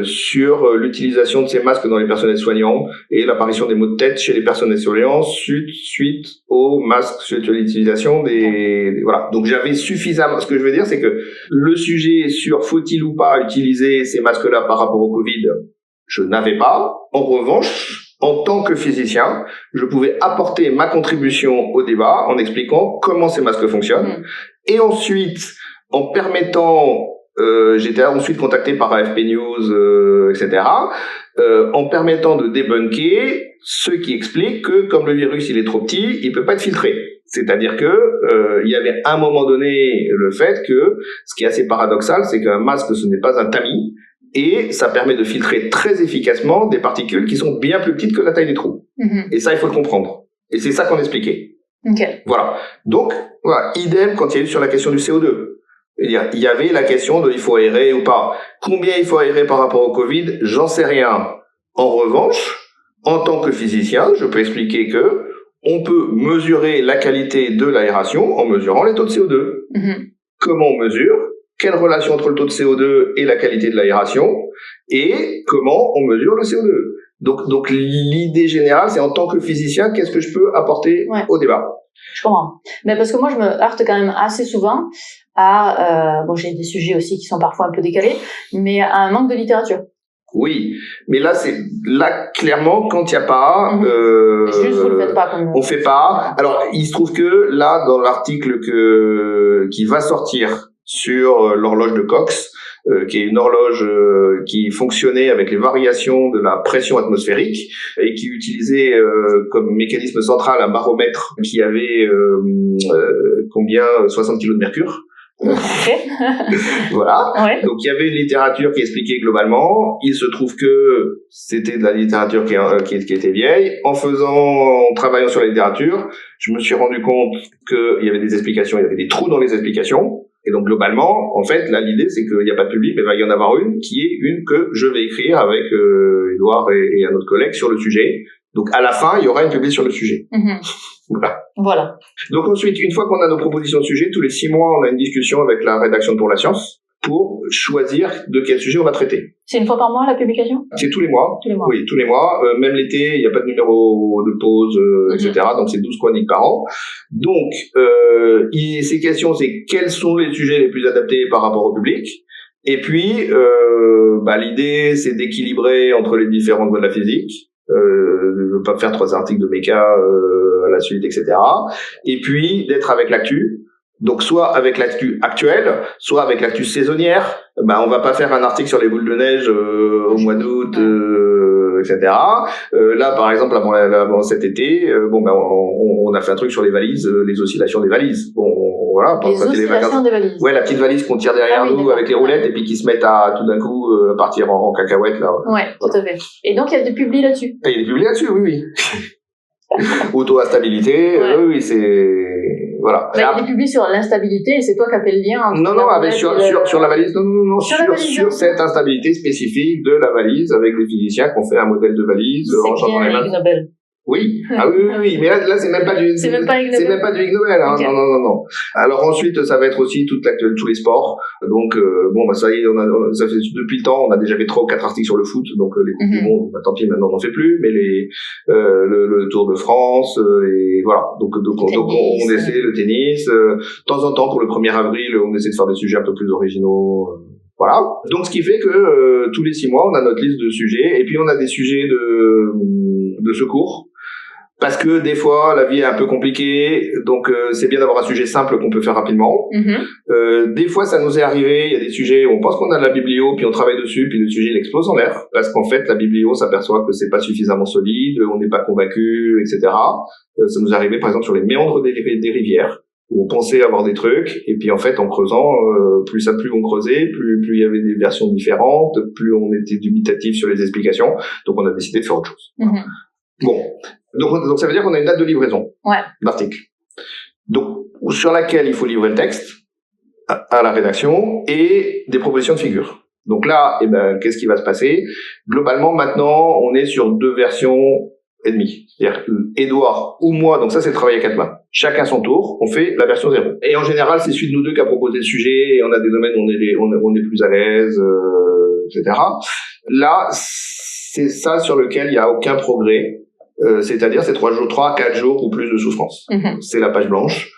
sur l'utilisation de ces masques dans les personnels soignants et l'apparition des maux de tête chez les personnels soignants suite aux masques, suite à l'utilisation des voilà. Donc j'avais suffisamment. Ce que je veux dire, c'est que le sujet sur faut-il ou pas utiliser ces masques-là par rapport au Covid, je n'avais pas. En revanche, en tant que physicien, je pouvais apporter ma contribution au débat en expliquant comment ces masques fonctionnent. Et ensuite, en permettant, j'étais ensuite contacté par AFP News, etc., en permettant de débunker ceux qui expliquent que comme le virus il est trop petit, il peut pas être filtré. C'est-à-dire que il y avait à un moment donné le fait que, ce qui est assez paradoxal, c'est qu'un masque ce n'est pas un tamis. Et ça permet de filtrer très efficacement des particules qui sont bien plus petites que la taille des trous. Et ça, il faut le comprendre. Et c'est ça qu'on expliquait. Voilà. Donc, voilà. Idem quand il y a eu sur la question du CO2. Il y avait la question de il faut aérer ou pas. Combien il faut aérer par rapport au Covid, j'en sais rien. En revanche, en tant que physicien, je peux expliquer que on peut mesurer la qualité de l'aération en mesurant les taux de CO2. Comment on mesure ? Quelle relation entre le taux de CO2 et la qualité de l'aération, et comment on mesure le CO2. Donc l'idée générale, c'est en tant que physicien, qu'est-ce que je peux apporter au débat. Je comprends. Mais parce que moi, je me heurte quand même assez souvent à, bon, j'ai des sujets aussi qui sont parfois un peu décalés, mais à un manque de littérature. Oui, mais là clairement quand il y a pas, juste vous le faites pas comme on fait pas. Alors il se trouve que là dans l'article qui va sortir sur l'horloge de Cox, qui est une horloge qui fonctionnait avec les variations de la pression atmosphérique et qui utilisait comme mécanisme central un baromètre qui avait 60 kg de mercure. Voilà. Donc il y avait une littérature qui expliquait globalement. Il se trouve que c'était de la littérature qui était vieille. En travaillant sur la littérature, je me suis rendu compte qu'il y avait des explications, il y avait des trous dans les explications. Et donc globalement, en fait, là l'idée c'est qu'il n'y a pas de public, mais il va y en avoir une qui est une que je vais écrire avec Edouard et un autre collègue sur le sujet. Donc à la fin, il y aura une publication sur le sujet. Voilà. Donc ensuite, une fois qu'on a nos propositions de sujet, tous les 6 mois, on a une discussion avec la rédaction de Pour la Science pour choisir de quel sujet on va traiter. C'est une fois par mois la publication ? C'est tous les mois. Tous les mois. Oui, tous les mois. Même l'été, il n'y a pas de numéro de pause, etc. Donc c'est 12 chroniques par an. Donc ces questions, c'est quels sont les sujets les plus adaptés par rapport au public. Et puis l'idée, c'est d'équilibrer entre les différentes voies de la physique. De ne pas faire 3 articles de méca à la suite, etc. Et puis d'être avec l'actu. Donc soit avec l'actu actuelle, soit avec l'actu saisonnière. On va pas faire un article sur les boules de neige au mois d'août, etc. Là, par exemple, avant cet été, on a fait un truc sur les valises, les oscillations des valises. Voilà. Les oscillations des valises. Ouais, la petite valise qu'on tire derrière nous avec les roulettes et puis qui se mettent à tout d'un coup partir en cacahuète là. Ouais, tout à fait. Et donc il y a des publis là-dessus. Il y a des publis là-dessus, oui. Auto-instabilité, oui, c'est voilà. Il y a des publis sur l'instabilité et c'est toi qui as fait le lien entre sur la valise, sur cette instabilité spécifique de la valise avec les physiciens qui ont fait un modèle de valise en changeant les mains. Oui, oui, mais là c'est même pas du Ig Nobel, hein. Okay. Non. Alors ensuite ça va être aussi tous les sports. Donc ça y est, ça fait depuis le temps, on a déjà fait 3 ou 4 articles sur le foot, donc les coupes du monde, tant pis, maintenant on n'en fait plus, mais le Tour de France et voilà. Donc on essaie le tennis, de temps en temps pour le 1er avril, on essaie de faire des sujets un peu plus originaux. Voilà. Donc ce qui fait que tous les 6 mois, on a notre liste de sujets et puis on a des sujets de secours. Parce que des fois, la vie est un peu compliquée, donc c'est bien d'avoir un sujet simple qu'on peut faire rapidement. Des fois, ça nous est arrivé, il y a des sujets où on pense qu'on a de la biblio, puis on travaille dessus, puis le sujet il explose en l'air, parce qu'en fait, la biblio s'aperçoit que c'est pas suffisamment solide, on n'est pas convaincu, etc. Ça nous est arrivé, par exemple, sur les méandres des rivières, où on pensait avoir des trucs, et puis en fait, en creusant, plus on creusait, plus il y avait des versions différentes, plus on était dubitatif sur les explications, donc on a décidé de faire autre chose. Bon. Donc ça veut dire qu'on a une date de livraison d'article. Donc, sur laquelle il faut livrer le texte à la rédaction et des propositions de figures. Donc là, qu'est-ce qui va se passer? Globalement, maintenant, on est sur 2 versions et demie. C'est-à-dire, Édouard ou moi, donc ça, c'est le travail à 4 mains. Chacun son tour, on fait la version 0. Et en général, c'est celui de nous deux qui a proposé le sujet, et on a des domaines où on est plus à l'aise, etc. Là, c'est ça sur lequel il n'y a aucun progrès. C'est-à-dire, c'est 3, 4 jours ou plus de souffrance. C'est la page blanche.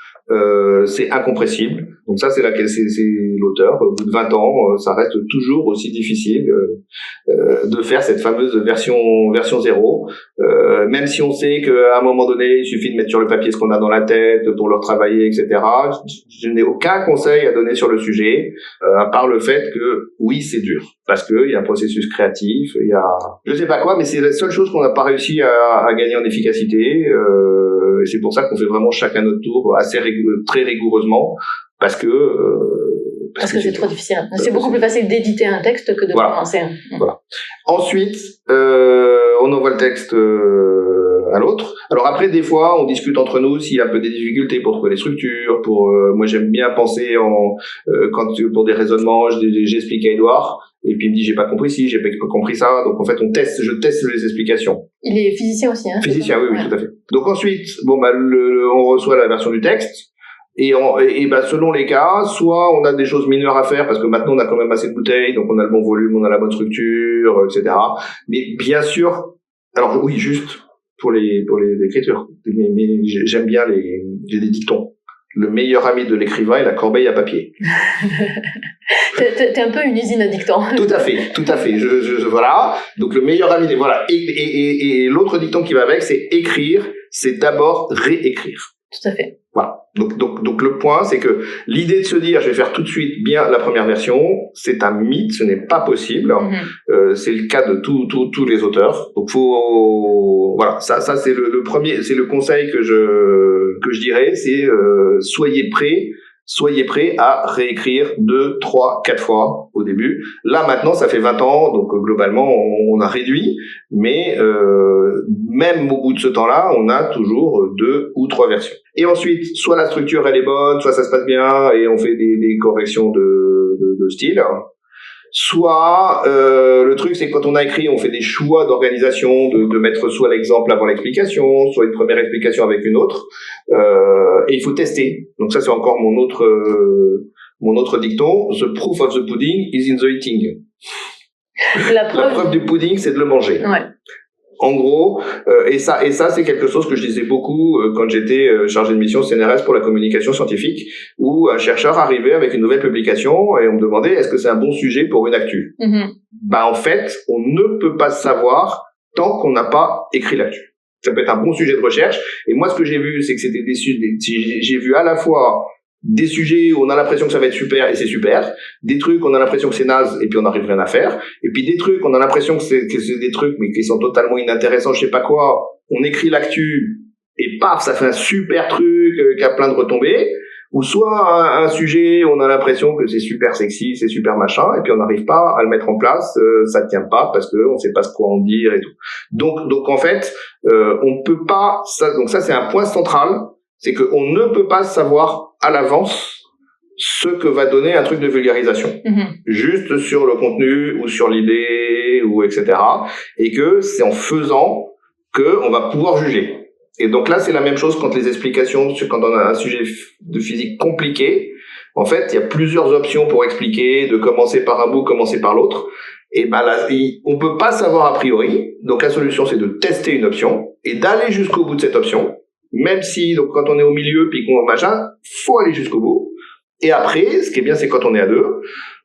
C'est incompressible. Donc ça, c'est l'auteur. Au bout de 20 ans, ça reste toujours aussi difficile de faire cette fameuse version 0. Même si on sait qu'à un moment donné, il suffit de mettre sur le papier ce qu'on a dans la tête pour le retravailler, etc. Je n'ai aucun conseil à donner sur le sujet, à part le fait que oui, c'est dur. Parce qu'il y a un processus créatif, il y a je sais pas quoi, mais c'est la seule chose qu'on n'a pas réussi à gagner en efficacité. Et c'est pour ça qu'on fait vraiment chacun notre tour très rigoureusement, parce que c'est trop difficile. C'est beaucoup plus facile d'éditer un texte que de commencer. Voilà. Ensuite, on envoie le texte à l'autre. Alors après, des fois, on discute entre nous s'il y a un peu des difficultés pour trouver les structures. Moi, j'aime bien penser quand pour des raisonnements, j'explique à Édouard. Et puis il me dit j'ai pas compris ci, j'ai pas compris ça, donc en fait je teste les explications. Il est physicien aussi, hein? Physicien, oui, tout à fait. Donc ensuite, on reçoit la version du texte, et selon les cas, soit on a des choses mineures à faire parce que maintenant on a quand même assez de bouteilles, donc on a le bon volume, on a la bonne structure, etc. Mais bien sûr, alors oui, juste pour les écritures, mais j'aime bien j'ai des dictons. Le meilleur ami de l'écrivain est la corbeille à papier. T'es un peu une usine à dictons. Tout à fait. Voilà. Donc le meilleur ami, voilà. Et l'autre dicton qui va avec, c'est écrire, c'est d'abord réécrire. Tout à fait. Voilà. Donc le point, c'est que l'idée de se dire, je vais faire tout de suite bien la première version, c'est un mythe, ce n'est pas possible. C'est le cas de tous les auteurs. Donc voilà, ça c'est le premier, c'est le conseil que je dirais, c'est soyez prêts à réécrire 2, 3, 4 fois au début. Là, maintenant, ça fait 20 ans, donc globalement, on a réduit, mais même au bout de ce temps-là, on a toujours 2 ou 3 versions. Et ensuite, soit la structure, elle est bonne, soit ça se passe bien, et on fait des corrections de style. Soit le truc, c'est que quand on a écrit, on fait des choix d'organisation, de mettre soit l'exemple avant l'explication, soit une première explication avec une autre, et il faut tester. Donc ça, c'est encore mon autre dicton. The proof of the pudding is in the eating. La preuve du pudding, c'est de le manger. Ouais. En gros, et ça c'est quelque chose que je disais beaucoup quand j'étais chargé de mission CNRS pour la communication scientifique, où un chercheur arrivait avec une nouvelle publication et on me demandait est-ce que c'est un bon sujet pour une actu. En fait, on ne peut pas savoir tant qu'on n'a pas écrit l'actu. Ça peut être un bon sujet de recherche, et moi ce que j'ai vu, c'est que c'était j'ai vu à la fois des sujets où on a l'impression que ça va être super et c'est super, des trucs on a l'impression que c'est naze et puis on n'arrive rien à faire, et puis des trucs on a l'impression que c'est des trucs mais qui sont totalement inintéressants, je sais pas quoi, on écrit l'actu et paf, ça fait un super truc qui a plein de retombées, ou soit un sujet on a l'impression que c'est super sexy, c'est super machin, et puis on n'arrive pas à le mettre en place, ça tient pas parce que on sait pas quoi en dire et tout. Donc en fait, on peut pas, donc ça c'est un point central, c'est qu'on ne peut pas savoir à l'avance ce que va donner un truc de vulgarisation. Juste sur le contenu ou sur l'idée ou etc. Et que c'est en faisant que on va pouvoir juger. Et donc là, c'est la même chose quand les explications, quand on a un sujet de physique compliqué. En fait, il y a plusieurs options pour expliquer, de commencer par un bout, commencer par l'autre. Et là, on peut pas savoir a priori. Donc la solution, c'est de tester une option et d'aller jusqu'au bout de cette option. Même si, donc, quand on est au milieu, puis qu'on faut aller jusqu'au bout. Et après, ce qui est bien, c'est quand on est à 2,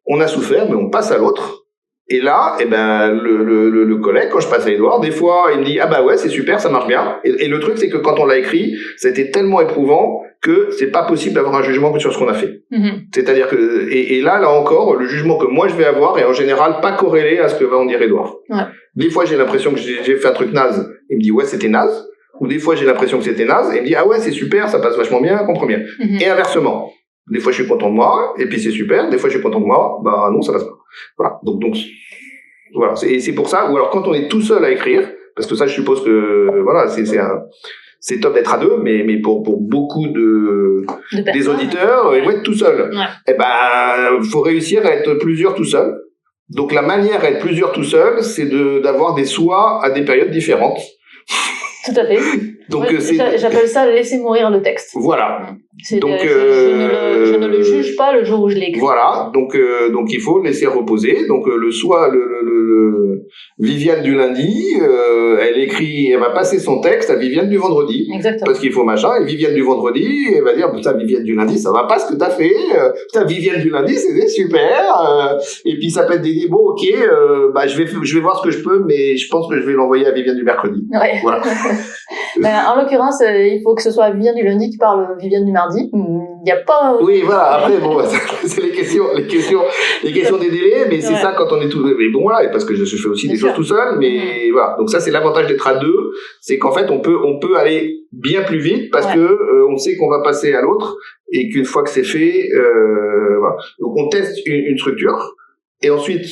on a souffert, mais on passe à l'autre. Et là, le collègue, quand je passe à Édouard, des fois, il me dit, ouais, c'est super, ça marche bien. Et le truc, c'est que quand on l'a écrit, ça a été tellement éprouvant que c'est pas possible d'avoir un jugement que sur ce qu'on a fait. C'est-à-dire que, et là encore, le jugement que moi je vais avoir est en général pas corrélé à ce que va en dire Édouard. Des fois, j'ai l'impression que j'ai fait un truc naze. Il me dit, ouais, c'était naze. Ou des fois, j'ai l'impression que c'était naze, et il me dit, ouais, c'est super, ça passe vachement bien, comprends bien. Et inversement. Des fois, je suis content de moi, et puis c'est super. Des fois, je suis content de moi, non, ça passe pas. Voilà. Donc, voilà. Et c'est pour ça, ou alors quand on est tout seul à écrire, parce que ça, je suppose que voilà, c'est top d'être à deux, mais pour beaucoup des auditeurs, ils vont être tout seuls. Ouais. Eh ben, faut réussir à être plusieurs tout seul. Donc la manière à être plusieurs tout seul, c'est d'avoir des soi à des périodes différentes. Tout à fait. Donc j'appelle ça laisser mourir le texte. Voilà. Donc je ne le juge pas le jour où je l'écris. Voilà. Donc il faut laisser reposer. Donc le soi, le Viviane du lundi, elle va passer son texte à Viviane du vendredi. Exactement. Parce qu'il faut machin. Et Viviane du vendredi, elle va dire putain, Viviane du lundi, ça va pas ce que t'as fait. Putain, Viviane du lundi, c'était super. Et puis ça peut être des bon, ok, je vais voir ce que je peux, mais je pense que je vais l'envoyer à Viviane du mercredi. Ouais. Voilà. En l'occurrence, il faut que ce soit Viviane du lundi qui parle Viviane du mardi. Il n'y a pas... Oui, voilà. Après, bon, c'est les questions des délais, mais c'est ça quand on est tout... Mais bon, voilà, parce que je fais aussi des choses tout seul, mais voilà. Donc ça, c'est l'avantage d'être à deux, c'est qu'en fait, on peut aller bien plus vite parce que on sait qu'on va passer à l'autre et qu'une fois que c'est fait, voilà. Donc on teste une structure. Et ensuite,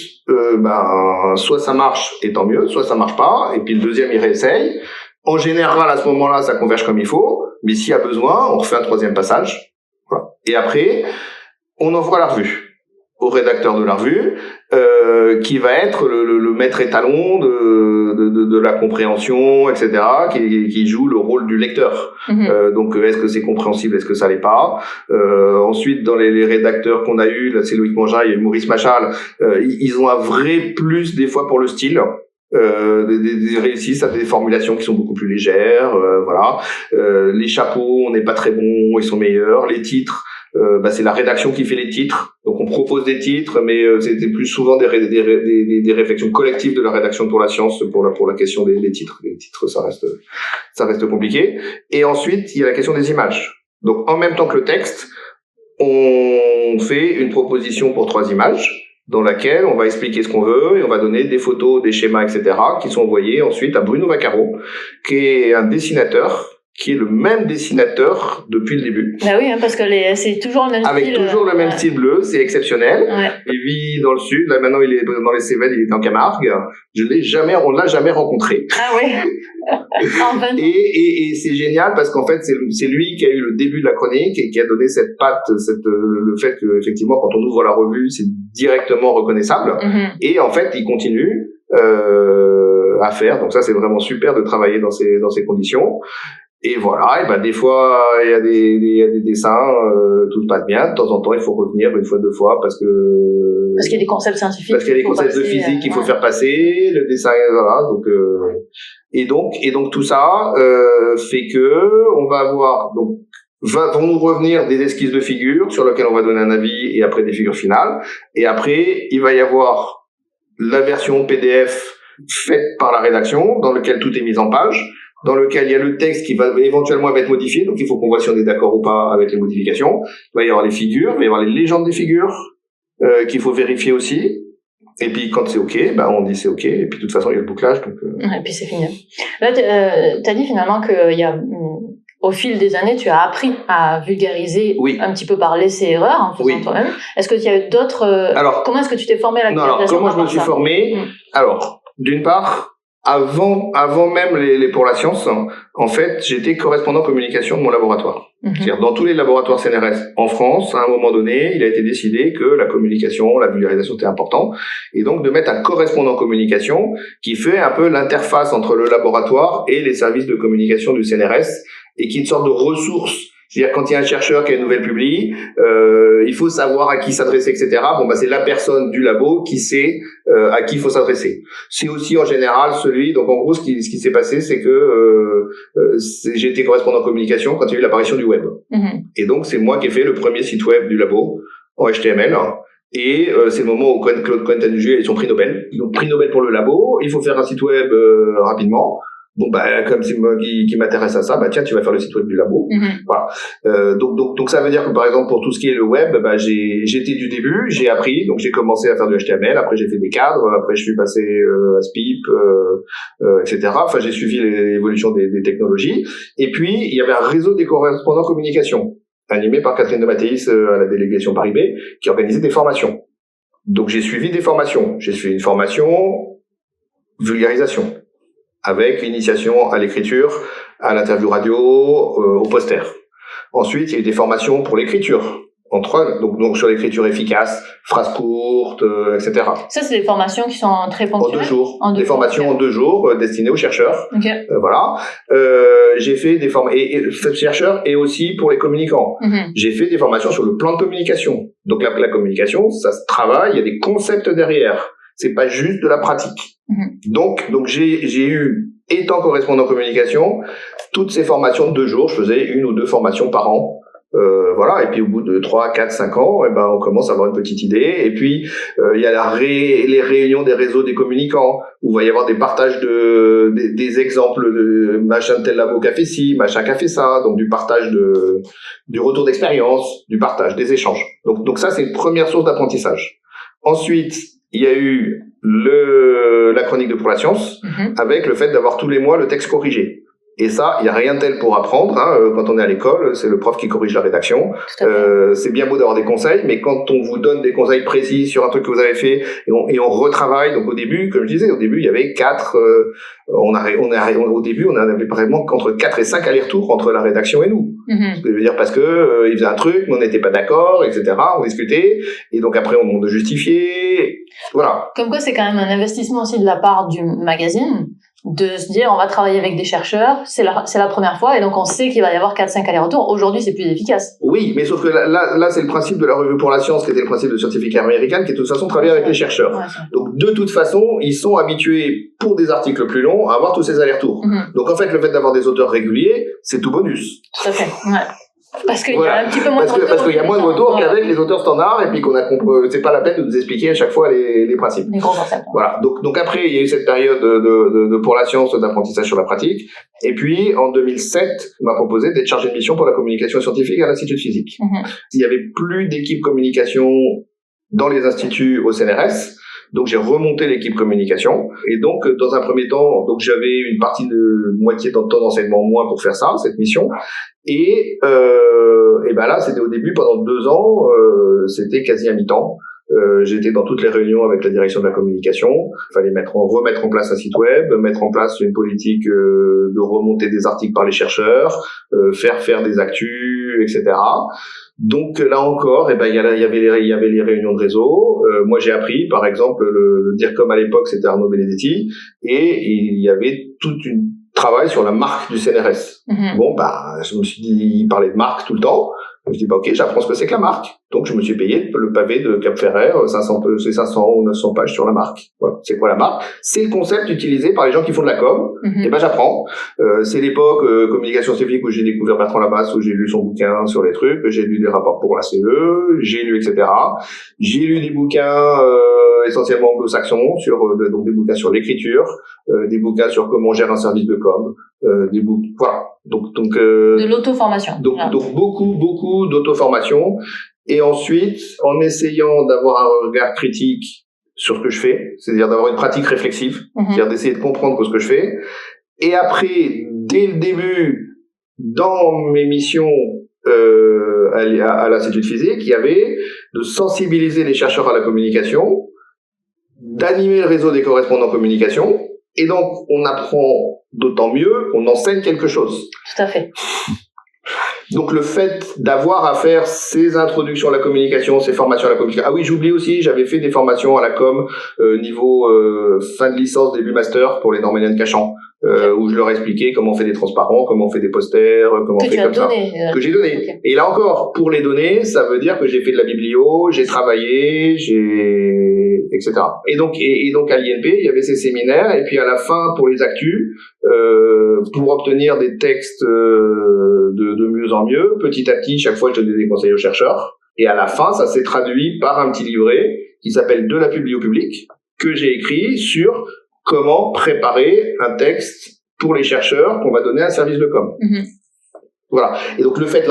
soit ça marche, et tant mieux, soit ça marche pas, et puis le deuxième, il réessaye. En général, à ce moment-là, ça converge comme il faut, mais s'il y a besoin, on refait un troisième passage. Voilà. Et après, on envoie la revue au rédacteur de la revue, qui va être le maître étalon de la compréhension, etc., qui joue le rôle du lecteur. Donc, est-ce que c'est compréhensible, est-ce que ça l'est pas? Ensuite, dans les rédacteurs qu'on a eu, là, c'est Loïc Mangin et Maurice Machal, ils ont un vrai plus des fois pour le style. Des réussissent à des formulations qui sont beaucoup plus légères, voilà. Les chapeaux, on n'est pas très bon, ils sont meilleurs. Les titres, c'est la rédaction qui fait les titres. Donc on propose des titres, mais c'était plus souvent des réflexions collectives de la rédaction pour la science, pour la question des titres. Les titres, ça reste compliqué. Et ensuite, il y a la question des images. Donc en même temps que le texte, on fait une proposition pour 3 images, dans laquelle on va expliquer ce qu'on veut et on va donner des photos, des schémas, etc., qui sont envoyés ensuite à Bruno Vaccaro, qui est un dessinateur, qui est le même dessinateur depuis le début. Bah oui, parce que c'est toujours le même Avec style. Avec toujours le même style bleu, c'est exceptionnel. Ouais. Il vit dans le sud, là maintenant il est dans les Cévennes, il est en Camargue. On l'a jamais rencontré. Ah ouais. Et c'est génial parce qu'en fait c'est lui qui a eu le début de la chronique et qui a donné cette patte, le fait que effectivement quand on ouvre la revue c'est directement reconnaissable. Et en fait il continue à faire. Donc ça c'est vraiment super de travailler dans ces conditions. Et voilà, et des fois il y a des dessins, tout se passe bien. De temps en temps il faut revenir une fois, 2 fois parce qu'il y a des concepts scientifiques. Parce qu'il y a des concepts de physique qu'il faut faire passer, le dessin, voilà. Donc tout ça fait que on va avoir vont nous revenir des esquisses de figures sur lesquelles on va donner un avis et après des figures finales. Et après il va y avoir la version PDF faite par la rédaction dans laquelle tout est mis en page, dans lequel il y a le texte qui va éventuellement être modifié, donc il faut qu'on voit si on est d'accord ou pas avec les modifications. Il va y avoir les figures, il va y avoir les légendes des figures qu'il faut vérifier aussi. Et puis quand c'est ok, on dit c'est ok, et puis de toute façon il y a le bouclage. Et puis c'est fini. Là, t'as dit finalement que au fil des années, tu as appris à vulgariser un petit peu par l'essai-erreur en faisant toi-même. Est-ce qu'il y a d'autres... comment est-ce que tu t'es formé à la vulgarisation? Comment je me suis formé? Alors, d'une part, avant même les pour la science, en fait, j'étais correspondant communication de mon laboratoire. C'est-à-dire, dans tous les laboratoires CNRS en France, à un moment donné, il a été décidé que la communication, la vulgarisation était important, et donc de mettre un correspondant communication qui fait un peu l'interface entre le laboratoire et les services de communication du CNRS, et qui est une sorte de ressource. C'est-à-dire, quand il y a un chercheur qui a une nouvelle publie, il faut savoir à qui s'adresser, etc. C'est la personne du labo qui sait à qui il faut s'adresser. C'est aussi en général donc en gros, ce qui s'est passé, c'est que j'ai été correspondant communication quand il y a eu l'apparition du web. Et donc, c'est moi qui ai fait le premier site web du labo en HTML. Et c'est le moment où Claude Cohen-Tanugier a eu son prix Nobel. Donc, prix Nobel pour le labo, il faut faire un site web rapidement. Comme c'est moi qui m'intéresse à ça, tiens, tu vas faire le site web du labo. Voilà. Donc ça veut dire que par exemple pour tout ce qui est le web, j'étais du début, j'ai appris, donc j'ai commencé à faire du HTML, après j'ai fait des cadres, après je suis passé à SPIP, etc. Enfin, j'ai suivi l'évolution des technologies. Et puis il y avait un réseau des correspondants communication animé par Catherine de Mathéis à la délégation Paris B, qui organisait des formations. Donc j'ai suivi des formations. J'ai suivi une formation vulgarisation. avec l'initiation à l'écriture, à l'interview radio, au poster. Ensuite, il y a eu des formations pour l'écriture. Donc sur l'écriture efficace, phrases courtes, etc. Ça, c'est des formations qui sont très ponctuelles. En 2 jours. Des formations en 2 jours destinées aux chercheurs. Okay. Voilà. J'ai fait des formations et chercheurs et aussi pour les communicants. J'ai fait des formations sur le plan de communication. Donc la communication, ça se travaille. Il y a des concepts derrière. C'est pas juste de la pratique. Donc j'ai eu, étant correspondant communication, toutes ces formations de 2 jours. Je faisais 1 ou 2 formations par an. Voilà, et puis au bout de 3, 4, 5 ans, on commence à avoir une petite idée. Et puis il y a les réunions des réseaux des communicants où il va y avoir des partages des exemples de machin tel labo qui a fait ci, machin qui a fait ça, donc du partage du retour d'expérience, du partage, des échanges. Donc ça, c'est une première source d'apprentissage. Ensuite, il y a eu la chronique de Pour la Science, avec le fait d'avoir tous les mois le texte corrigé. Et ça, il n'y a rien de tel pour apprendre. Quand on est à l'école, c'est le prof qui corrige la rédaction. C'est bien beau d'avoir des conseils, mais quand on vous donne des conseils précis sur un truc que vous avez fait et on retravaille, donc au début, comme je disais, il y avait 4. Au début, on avait vraiment entre 4 et 5 allers-retours entre la rédaction et nous. Ce que je veux dire, parce que il faisait un truc, mais on n'était pas d'accord, etc. On discutait, et donc après on demande de justifier. Voilà. Comme quoi, c'est quand même un investissement aussi de la part du magazine, de se dire on va travailler avec des chercheurs, c'est la première fois, et donc on sait qu'il va y avoir 4-5 allers-retours. Aujourd'hui, c'est plus efficace. Oui, mais sauf que là c'est le principe de la revue Pour la Science, qui était le principe de Scientific American, qui est de toute façon travailler avec les chercheurs. Ouais, donc de toute façon, ils sont habitués, pour des articles plus longs, à avoir tous ces allers-retours. Donc en fait, le fait d'avoir des auteurs réguliers, c'est tout bonus. Tout à fait, ouais. Parce qu'il y a un petit peu moins de retours. Parce qu'il y a moins de retours qu'avec les auteurs standards, et puis c'est pas la peine de nous expliquer à chaque fois les principes. Les gros concepts. Voilà. Donc après, il y a eu cette période de Pour la Science, d'apprentissage sur la pratique. Et puis, en 2007, on m'a proposé d'être chargé de mission pour la communication scientifique à l'Institut de physique. Il y avait plus d'équipe communication dans les instituts au CNRS. Donc j'ai remonté l'équipe communication, et donc dans un premier temps, donc j'avais une partie de moitié de temps d'enseignement moins pour faire ça, cette mission, et là c'était au début pendant 2 ans, c'était quasi à mi-temps. J'étais dans toutes les réunions avec la direction de la communication. Il fallait remettre en place un site web, mettre en place une politique de remontée des articles par les chercheurs, faire des actus, etc. Donc là encore, il y avait les réunions de réseau. Moi, j'ai appris, par exemple, le DIRCOM à l'époque, c'était Arnaud Benedetti, et il y avait tout un travail sur la marque du CNRS. Bon, je me suis dit, il parlait de marque tout le temps. Je me suis dit, ok, j'apprends ce que c'est que la marque. Donc, je me suis payé le pavé de Cap Ferret, 500 ou 900 pages sur la marque. Voilà. C'est quoi la marque? C'est le concept utilisé par les gens qui font de la com. Et j'apprends. C'est l'époque communication scientifique où j'ai découvert Bertrand Labasse, où j'ai lu son bouquin sur les trucs, j'ai lu des rapports pour la CE, j'ai lu, etc. J'ai lu des bouquins essentiellement anglo-saxons, donc des bouquins sur l'écriture, des bouquins sur comment on gère un service de com, voilà. Donc de l'auto-formation. Donc beaucoup d'auto-formation. Et ensuite, en essayant d'avoir un regard critique sur ce que je fais, c'est-à-dire d'avoir une pratique réflexive, c'est-à-dire d'essayer de comprendre ce que je fais. Et après, dès le début, dans mes missions à l'Institut de physique, il y avait de sensibiliser les chercheurs à la communication, d'animer le réseau des correspondants communication, et donc on apprend d'autant mieux qu'on enseigne quelque chose. Tout à fait. Donc le fait d'avoir à faire ces introductions à la communication, ces formations à la communication. Ah oui, j'oublie aussi, j'avais fait des formations à la com niveau fin de licence, début master pour les Normaliens de Cachan, où je leur expliquais comment on fait des transparents, comment on fait des posters, comment on fait comme ça. Que j'ai donné. Okay. Et là encore, pour les donner, ça veut dire que j'ai fait de la biblio, j'ai travaillé, etc. Et donc à l'INP, il y avait ces séminaires, et puis à la fin, pour les actus, pour obtenir des textes de mieux en mieux, petit à petit, chaque fois, je donnais des conseils aux chercheurs. Et à la fin, ça s'est traduit par un petit livret qui s'appelle De la publi au public, que j'ai écrit sur comment préparer un texte pour les chercheurs qu'on va donner à un service de com. Voilà. Et donc le fait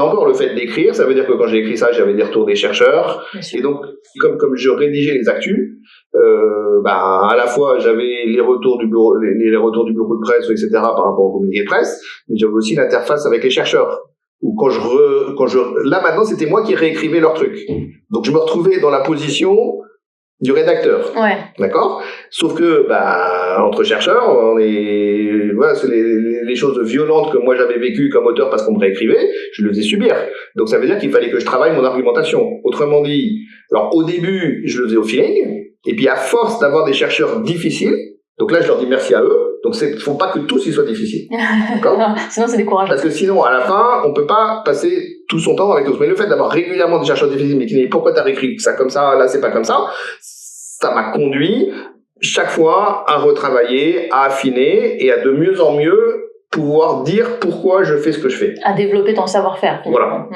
d'écrire, ça veut dire que quand j'ai écrit ça, j'avais des retours des chercheurs. Et donc comme je rédigeais les actus, à la fois j'avais les retours du bureau, les retours du bureau de presse, etc. par rapport au communiqué de presse, mais j'avais aussi l'interface avec les chercheurs. Ou là maintenant c'était moi qui réécrivais leurs trucs. Donc je me retrouvais dans la position du rédacteur. Ouais. D'accord? Sauf que, entre chercheurs, c'est les choses violentes que moi j'avais vécues comme auteur parce qu'on me réécrivait, je le faisais subir. Donc ça veut dire qu'il fallait que je travaille mon argumentation. Autrement dit, alors au début, je le faisais au feeling, et puis à force d'avoir des chercheurs difficiles, donc là je leur dis merci à eux, donc faut pas que tous ils soient difficiles. D'accord? Sinon c'est décourageant. Parce que sinon, à la fin, on peut pas passer tout son temps avec tous. Mais le fait d'avoir régulièrement des chercheurs difficiles, mais qui disent pourquoi t'as réécrit ça comme ça, là c'est pas comme ça, ça m'a conduit chaque fois à retravailler, à affiner et à de mieux en mieux pouvoir dire pourquoi je fais ce que je fais. À développer ton savoir-faire. Voilà.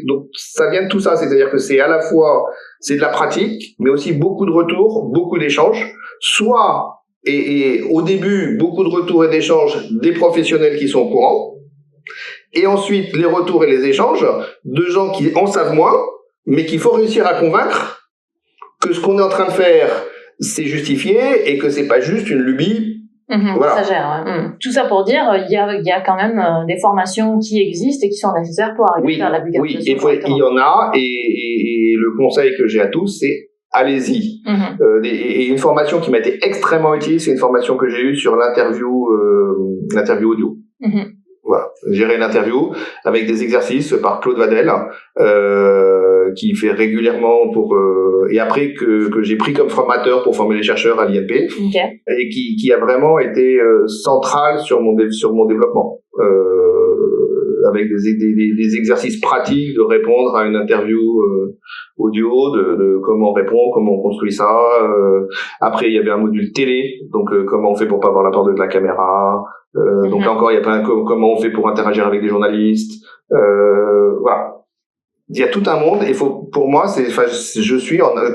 Donc ça vient de tout ça, c'est-à-dire que c'est à la fois c'est de la pratique, mais aussi beaucoup de retours, beaucoup d'échanges, soit et au début beaucoup de retours et d'échanges des professionnels qui sont au courant, et ensuite les retours et les échanges de gens qui en savent moins, mais qu'il faut réussir à convaincre que ce qu'on est en train de faire, c'est justifié et que c'est pas juste une lubie. Voilà. Ça gère. Tout ça pour dire, il y a quand même des formations qui existent et qui sont nécessaires pour arriver à la vulgarisation. Oui, il y en a, et le conseil que j'ai à tous, c'est allez-y. Et une formation qui m'a été extrêmement utile, c'est une formation que j'ai eue sur l'interview audio. Voilà, gérer l'interview avec des exercices par Claude Vadel, qui fait régulièrement et après que j'ai pris comme formateur pour former les chercheurs à l'INP, et qui a vraiment été central sur mon développement, avec des exercices pratiques de répondre à une interview audio, de comment on répond, comment on construit ça. Après, il y avait un module télé, donc comment on fait pour pas avoir la peur de la caméra. Donc là encore, il y a comment on fait pour interagir avec des journalistes. Voilà. Il y a tout un monde, et pour moi,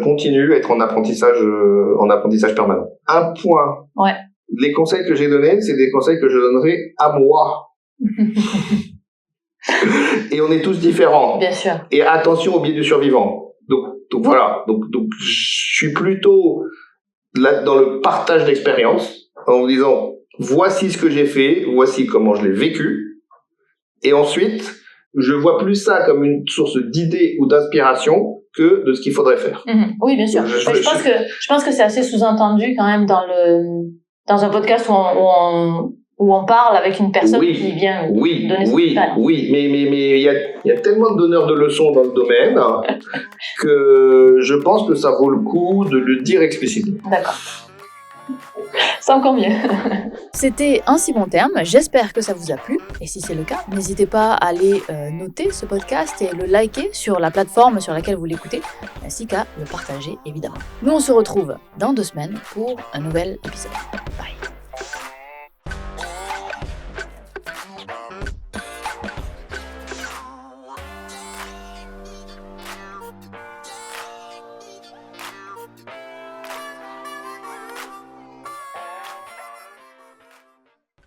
continue à être en apprentissage permanent. Un point. Ouais. Les conseils que j'ai donnés, c'est des conseils que je donnerai à moi. Et on est tous différents. Bien sûr. Et attention au biais du survivant. Donc voilà. Donc je suis plutôt là dans le partage d'expérience, en vous disant voici ce que j'ai fait, voici comment je l'ai vécu, et ensuite je vois plus ça comme une source d'idées ou d'inspiration que de ce qu'il faudrait faire. Oui, bien sûr. Je pense que c'est assez sous-entendu quand même dans un podcast où on parle avec une personne qui vient donner son expérience. Oui, mais il y a tellement de donneurs de leçons dans le domaine que je pense que ça vaut le coup de le dire explicitement. D'accord. C'est encore mieux. C'était Un si bon terme, j'espère que ça vous a plu, et si c'est le cas, n'hésitez pas à aller noter ce podcast et le liker sur la plateforme sur laquelle vous l'écoutez, ainsi qu'à le partager évidemment. Nous on se retrouve dans 2 semaines pour un nouvel épisode.